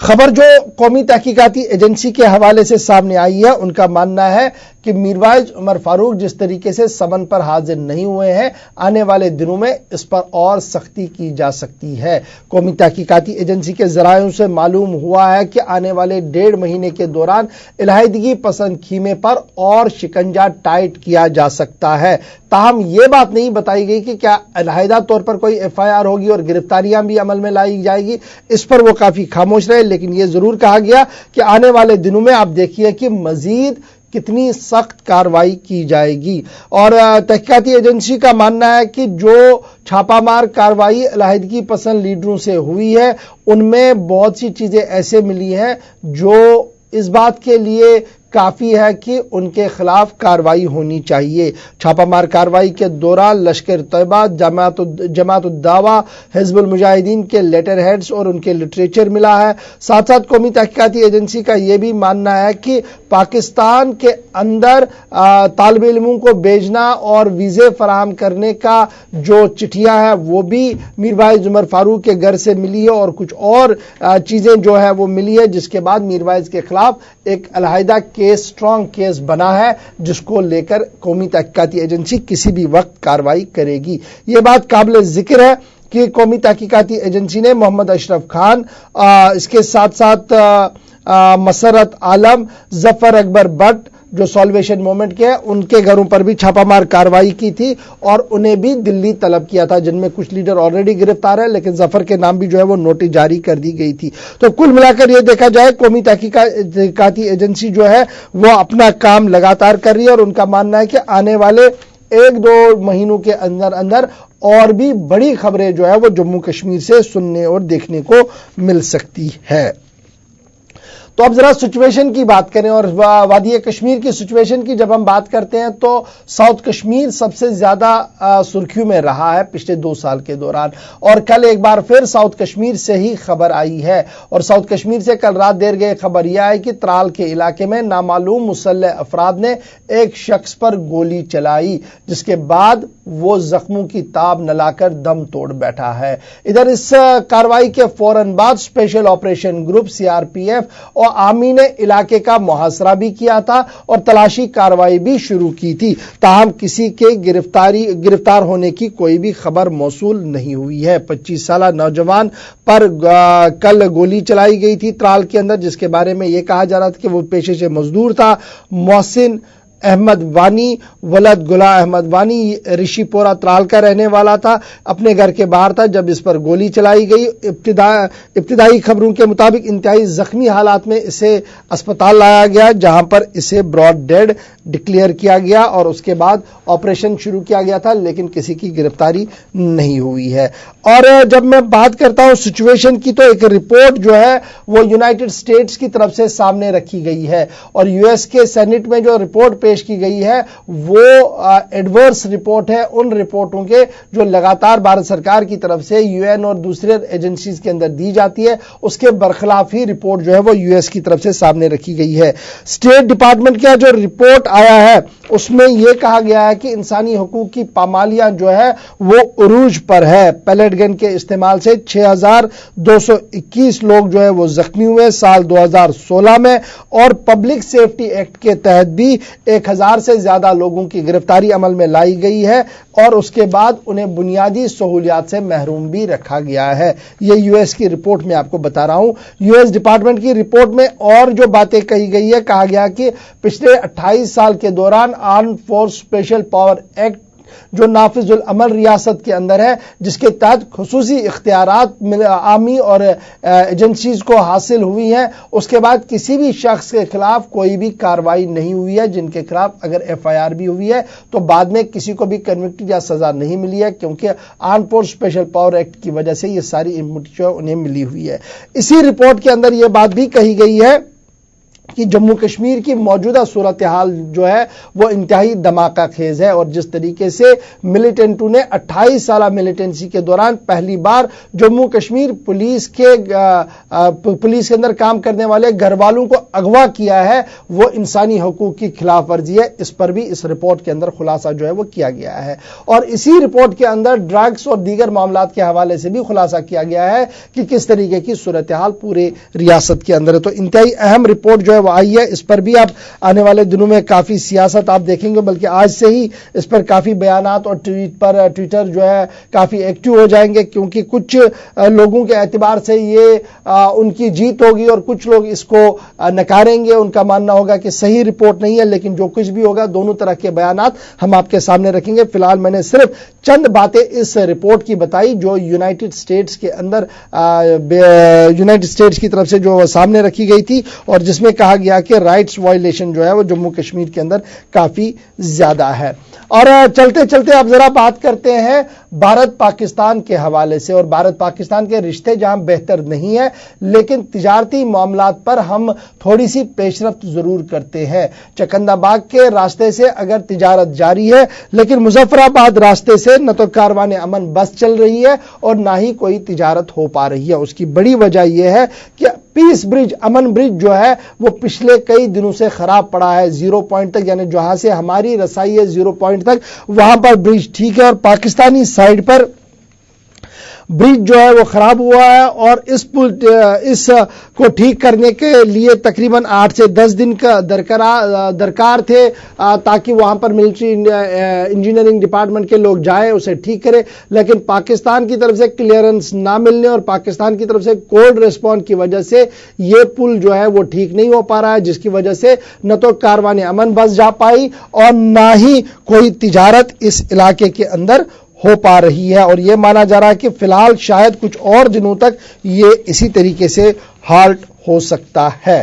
खबर जो कौमी तहकीकाती एजेंसी के हवाले से सामने आई है, उनका मानना है कि मीरवाइज उमर फारूक जिस तरीके से समन पर हाजिर नहीं हुए हैं, आने वाले दिनों में इस पर और सख्ती की जा सकती है। कौमी तहकीकाती एजेंसी के जरायों से मालूम हुआ है कि आने वाले 1.5 महीने के दौरान इलाहिदगी पसंद खीमे पर और शिकंजा टाइट किया जा सकता है। ताहम यह बात नहीं बताई गई कि क्या अलहदा तौर पर कोई एफआईआर होगी और गिरफ्तारियां भी अमल में लाई जाएगी, इस पर वो काफी खामोश रहे। लेकिन यह जरूर कहा गया कि आने वाले दिनों में आप देखिए कि मजीद कितनी सख्त कार्रवाई की जाएगी। और तहकीकाती एजेंसी का मानना है कि जो छापामार कार्रवाई अलहदगी पसंद लीडरों से हुई है, उनमें बहुत सी चीजें ऐसे मिली हैं जो इस बात के लिए काफी है कि उनके खिलाफ कार्रवाई होनी चाहिए। छापामार कार्रवाई के दौरान लश्कर तैयबा, जमात उद-दावा, हिजबुल मुजाहिदीन के लेटर हेड्स और उनके लिटरेचर मिला है। साथ साथ कौमी तहकीकाती एजेंसी का यह भी मानना है कि पाकिस्तान के अंदर तालिब इल्मों को भेजना और वीजे फराहम करने का जो चिट्ठियां हैं वो भी मीरवाइज उमर फारूक के घर से मिली है और कुछ और चीजें जो है वो मिली है, जिसके बाद मीरवाइज के खिलाफ एक अलहदा केस, स्ट्रांग केस बना है जिसको लेकर कौमी तहकीकाती एजेंसी किसी भी वक्त कार्रवाई करेगी। ये बात काबिल जिक्र है कि कौमी तहकीकाती एजेंसी ने मोहम्मद अशरफ खान, इसके साथ साथ मसरत आलम, जफर अकबर भट्ट जो सॉल्वेशन मूवमेंट के हैं, उनके घरों पर भी छापामार कार्रवाई की थी और उन्हें भी दिल्ली तलब किया था, जिनमें कुछ लीडर ऑलरेडी गिरफ्तार है, लेकिन जफर के नाम भी जो है वो नोटिस जारी कर दी गई थी। तो कुल मिलाकर यह देखा जाए कौमी तहकीकाती एजेंसी जो है वो अपना काम लगातार कर रही है और उनका मानना है कि आने वाले 1-2 महीनों के अंदर अंदर और भी बड़ी खबरें जो है वो जम्मू कश्मीर से सुनने और देखने को मिल सकती है। तो अब जरा सिचुएशन की बात करें और वादी कश्मीर की सिचुएशन की जब हम बात करते हैं तो साउथ कश्मीर सबसे ज्यादा सुर्खियों में रहा है पिछले 2 साल के दौरान और कल एक बार फिर साउथ कश्मीर से ही खबर आई है और साउथ कश्मीर से कल रात देर गए खबर यह आई कि त्राल के इलाके में नामालूम मुसल्लह अफराद ने एक शख्स पर गोली चलाई, जिसके बाद वो जख्मों की ताब न लाकर दम तोड़ बैठा है। इधर इस कार्रवाई के फौरन बाद स्पेशल ऑपरेशन ग्रुप सीआरपीएफ और आर्मी ने इलाके का मुहासरा भी किया था और तलाशी कार्रवाई भी शुरू की थी। ताहम किसी के गिरफ्तार होने की कोई भी खबर मौसूल नहीं हुई है। 25 साल नौजवान पर कल गोली चलाई गई थी त्राल के अंदर, जिसके बारे में यह कहा जा रहा था कि वो पेशे से मजदूर था। मोहसिन अहमद वानी, वलद गुला अहमद वानी ऋषिपोरा त्राल का रहने वाला था, अपने घर के बाहर था जब इस पर गोली चलाई गई। इब्तिदाई खबरों के मुताबिक इंतहाई जख्मी हालात में इसे अस्पताल लाया गया, जहां पर इसे ब्रॉड डेड डिक्लेयर किया गया और उसके बाद ऑपरेशन शुरू किया गया था, लेकिन किसी की गिरफ्तारी नहीं हुई है। और जब मैं बात करता हूं सिचुएशन की, तो एक रिपोर्ट जो है वो यूनाइटेड स्टेट्स की तरफ से सामने रखी गई है और यूएस के सेनेट में जो रिपोर्ट पेश की गई है वो एडवर्स रिपोर्ट है उन रिपोर्टों के जो लगातार भारत सरकार की तरफ से यूएन और दूसरे एजेंसीज के अंदर दी जाती है, उसके बरखिलाफ ही रिपोर्ट जो है वो यूएस की तरफ से सामने रखी गई है। स्टेट डिपार्टमेंट का जो रिपोर्ट आया है उसमें यह कहा गया है कि इंसानी हकूक की पामालियां जो है वो उरूज पर है। पैलेट गन के इस्तेमाल से 6221 लोग जो है वो जख्मी हुए साल 2016 में और पब्लिक सेफ्टी एक्ट के तहत भी 1000 से ज्यादा लोगों की गिरफ्तारी अमल में लाई गई है और उसके बाद उन्हें बुनियादी सहूलियात से महरूम भी रखा गया है। यह यूएस की रिपोर्ट में आपको बता रहा हूं। यूएस डिपार्टमेंट की रिपोर्ट में और जो बातें कही गई है, कहा गया कि पिछले 28 साल के दौरान arm force special power act जो नाफिजुल अमल रियासत के अंदर है, जिसके तहत खुसूसी इख्तियारात आर्मी और एजेंसीज को हासिल हुई हैं, उसके बाद किसी भी शख्स के खिलाफ कोई भी कार्रवाई नहीं हुई है। जिनके खिलाफ अगर FIR भी हुई है तो बाद में किसी को भी कन्विक्टेड या सजा नहीं मिली है, क्योंकि arm force special power act की वजह से ये सारी इम्यूनिटी जो उन्हें मिली हुई है। इसी रिपोर्ट के अंदर यह बात भी कही गई है कि जम्मू कश्मीर की मौजूदा सूरत हाल जो है वो इंतहाई धमाका खेज है, और जिस तरीके से मिलिटेंटों ने 28 साल मिलिटेंसी के दौरान पहली बार जम्मू कश्मीर पुलिस के अंदर काम करने वाले घर वालों को अगवा किया है, वो इंसानी हकूक की खिलाफ वर्जी है। इस पर भी इस रिपोर्ट के अंदर खुलासा जो है वो किया गया है, और इसी रिपोर्ट के अंदर ड्रग्स और दीगर मामलात के हवाले से भी खुलासा किया गया है कि किस तरीके की सूरत हाल पूरे रियासत के अंदर है। तो इंतहाई अहम रिपोर्ट जो है वो आई है। इस पर भी आप आने वाले दिनों में काफी सियासत आप देखेंगे, बल्कि आज से ही इस पर काफी बयानात और ट्विटर जो है काफी एक्टिव हो जाएंगे, क्योंकि कुछ लोगों के एतबार से ये उनकी जीत होगी और कुछ लोग इसको नकारेंगे। उनका मानना होगा कि सही रिपोर्ट नहीं है, लेकिन जो कुछ भी होगा दोनों तरह के बयानात हम आपके सामने रखेंगे। फिलहाल मैंने सिर्फ चंद बातें इस रिपोर्ट की बताई जो यूनाइटेड स्टेट्स के अंदर यूनाइटेड स्टेट्स की तरफ से जो सामने रखी गई थी, और जिसमें कहा गया कि राइट्स वायलेशन जो है वो जम्मू कश्मीर के अंदर काफी ज्यादा है। और चलते चलते अब जरा बात करते हैं भारत पाकिस्तान के हवाले से, और भारत पाकिस्तान के रिश्ते जहां बेहतर नहीं है, लेकिन तिजारती मामलात पर हम थोड़ी सी पेशरफ्त जरूर करते हैं। चकंदाबाग के रास्ते से अगर तिजारत जारी है, लेकिन मुजफ्फराबाद रास्ते से न तो कारवान अमन बस चल रही है और ना ही कोई तिजारत हो पा रही है। उसकी बड़ी वजह यह है कि पीस ब्रिज, अमन ब्रिज जो है वो पिछले कई दिनों से खराब पड़ा है। 0 पॉइंट तक, यानी जहां से हमारी रसाई है 0 पॉइंट तक, वहां पर ब्रिज ठीक है, और पाकिस्तानी साइड पर ब्रिज जो है वो खराब हुआ है, और इस को ठीक करने के लिए तकरीबन 8 से 10 दिन का दरकार थे, ताकि वहां पर मिलिट्री इंजीनियरिंग डिपार्टमेंट के लोग जाएं, उसे ठीक करें। लेकिन पाकिस्तान की तरफ से क्लियरेंस ना मिलने और पाकिस्तान की तरफ से कोल्ड रिस्पॉन्स की वजह से ये पुल जो है वो ठीक नहीं हो पा रहा है, जिसकी वजह से न तो कारवान अमन बस जा पाई और ना ही कोई तिजारत इस इलाके के अंदर हो पा रही है। और यह माना जा रहा है कि फिलहाल शायद कुछ और दिनों तक ये इसी तरीके से हाल्ट हो सकता है।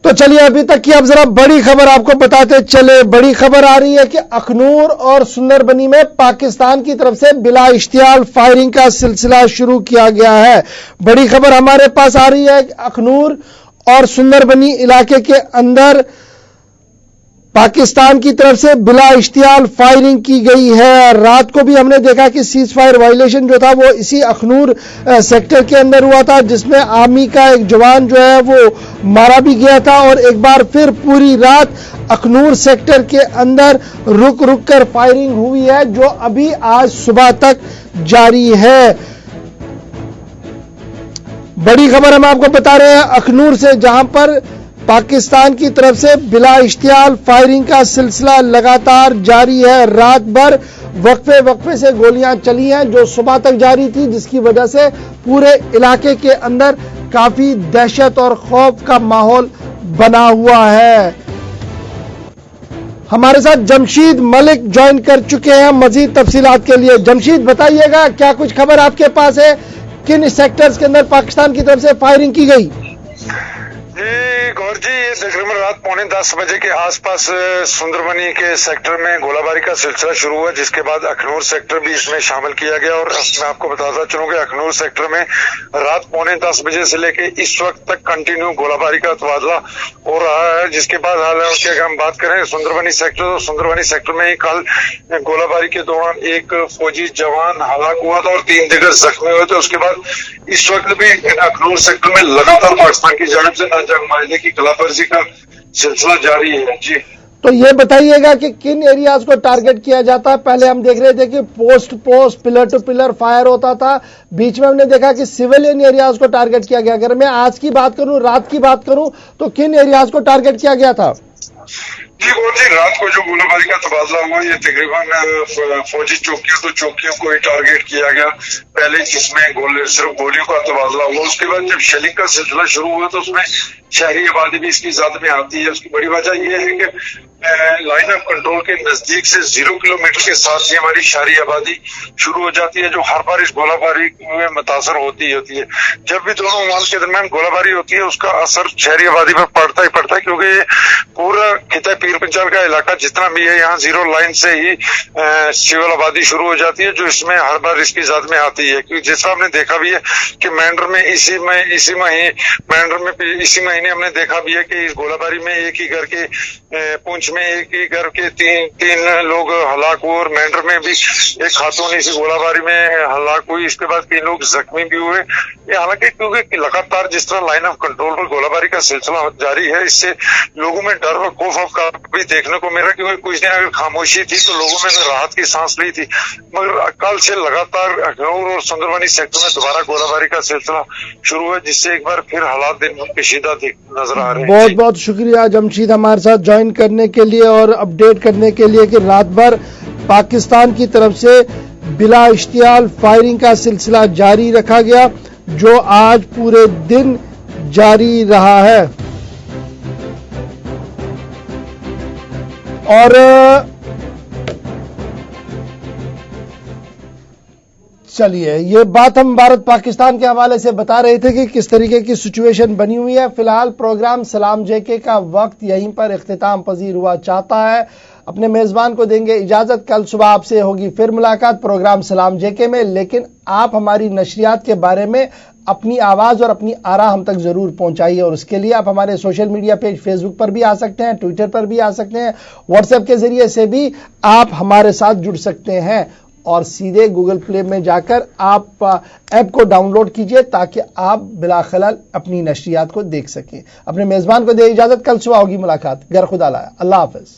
तो चलिए अभी तक की अब जरा बड़ी खबर आपको बताते चले। बड़ी खबर आ रही है कि अखनूर और सुंदरबनी में पाकिस्तान की तरफ से बिला इश्तियाल फायरिंग का सिलसिला शुरू किया गया है। बड़ी खबर हमारे पास आ रही है कि अखनूर और सुंदरबनी इलाके के अंदर पाकिस्तान की तरफ से बिला इश्तियाल फायरिंग की गई है। रात को भी हमने देखा कि सीज फायर वायलेशन जो था वो इसी अखनूर सेक्टर के अंदर हुआ था, जिसमें आर्मी का एक जवान जो है वो मारा भी गया था, और एक बार फिर पूरी रात अखनूर सेक्टर के अंदर रुक रुक कर फायरिंग हुई है, जो अभी आज सुबह तक जारी है। बड़ी खबर हम आपको बता रहे हैं अखनूर से, जहां पर पाकिस्तान की तरफ से बिला इश्तियाल फायरिंग का सिलसिला लगातार जारी है। रात भर वक्फे से गोलियां चली हैं जो सुबह तक जारी थी, जिसकी वजह से पूरे इलाके के अंदर काफी दहशत और खौफ का माहौल बना हुआ है। हमारे साथ जमशीद मलिक ज्वाइन कर चुके हैं मजीद तफसीलात के लिए। जमशीद बताइएगा क्या कुछ खबर आपके पास है, किन सेक्टर्स के अंदर पाकिस्तान की तरफ से फायरिंग की गई? गौर जी, ये तकरीबन रात 9:45 बजे के आसपास सुंदरबनी के सेक्टर में गोलाबारी का सिलसिला शुरू हुआ, जिसके बाद अखनूर सेक्टर भी इसमें शामिल किया गया। और मैं आपको बताता चलूं कि अखनूर सेक्टर में रात 9:45 बजे से लेके इस वक्त तक कंटिन्यू गोलाबारी का तबादला हो रहा है। जिसके बाद हालांकि अगर हम बात करें सुंदरबनी सेक्टर, तो सुंदरबनी सेक्टर में ही कल गोलाबारी के दौरान एक फौजी जवान हलाक हुआ था और 3 दीगर जख्मी हुए थे। उसके बाद इस वक्त भी अखनूर सेक्टर में लगातार पाकिस्तान की जानिब से नाजायज माहिदे की खिलाफवर्जी का सिलसिला जारी है। जी, तो ये बताइएगा कि किन एरियाज को टारगेट किया जाता है? पहले हम देख रहे थे कि post pillar to pillar fire होता था, बीच में हमने देखा कि सिविलियन एरियाज को टारगेट किया गया। अगर मैं आज की बात करूं, रात की बात करूं, तो किन एरियाज को टारगेट किया गया था? जी और जी, रात को जो गोलीबारी का तबादला हुआ ये तकरीबन फौजी चौकियों तो चौकियों को ही टारगेट किया गया। पहले इसमें सिर्फ गोलियों का तबादला हुआ, उसके बाद जब शेलिंग का सिलसिला शुरू हुआ तो उसमें शहरी आबादी भी इसकी ज़द में आती है। उसकी बड़ी वजह यह है कि लाइन ऑफ कंट्रोल के नजदीक से 0 किलोमीटर के साथ ही हमारी शहरी आबादी शुरू हो जाती है, जो हर बार इस गोलाबारी में मुतासर होती है। जब भी दोनों मुमालिक के दरमियान गोलाबारी होती है उसका असर शहरी आबादी पर पड़ता ही पड़ता है, क्योंकि ये पूरा खिता पीर पंचाल का इलाका जितना भी है यहाँ 0 लाइन से ही सिविल आबादी शुरू हो जाती है, जो इसमें हर बार इसकी ज़द में आती है। क्योंकि जैसा हमने देखा भी है कि मेंढर में इसी महीने हमने देखा भी है कि इस गोलाबारी में एक ही घर के पूंछ में एक ही घर के तीन लोग हलाक हुए और मेंढर में भी एक खातून इसी गोलाबारी में हलाक हुई। इसके बाद 3 लोग जख्मी भी हुए। ये हालांकि क्योंकि लगातार जिस तरह लाइन ऑफ कंट्रोल पर गोलाबारी का सिलसिला जारी है, इससे लोगों में डर और खौफ का भी देखने को मिल रहा है। क्योंकि कुछ दिन अगर खामोशी थी तो लोगों में राहत की सांस ली थी, मगर कल से लगातार अखनूर और सुंदरबनी सेक्टर में दोबारा गोलाबारी का सिलसिला शुरू है, जिससे एक बार फिर हालात दिन पेचीदा नजर आ रहे हैं। बहुत बहुत शुक्रिया जमशीद हमारे साथ ज्वाइन करने के लिए और अपडेट करने के लिए कि रात भर पाकिस्तान की तरफ से बिला इश्तियाल फायरिंग का सिलसिला जारी रखा गया, जो आज पूरे दिन जारी रहा है। और चलिए, ये बात हम भारत पाकिस्तान के हवाले से बता रहे थे कि किस तरीके की सिचुएशन बनी हुई है। फिलहाल प्रोग्राम सलाम जेके का वक्त यहीं पर इख्तिताम पजीर हुआ चाहता है। अपने मेजबान को देंगे इजाजत। कल सुबह आपसे होगी फिर मुलाकात प्रोग्राम सलाम जेके में, लेकिन आप हमारी नशरियात के बारे में अपनी आवाज और अपनी आरा हम तक जरूर पहुंचाइए, और उसके लिए आप हमारे सोशल मीडिया पेज फेसबुक पर भी आ सकते हैं, ट्विटर पर भी आ सकते हैं, व्हाट्सएप के जरिए से भी आप हमारे साथ जुड़ सकते हैं, और सीधे गूगल प्ले में जाकर आप ऐप को डाउनलोड कीजिए ताकि आप बिला खलल अपनी नशरियात को देख सकें। अपने मेजबान को दे इजाजत। कल सुबह होगी मुलाकात। गर खुदा लाया। अल्लाह हाफिज।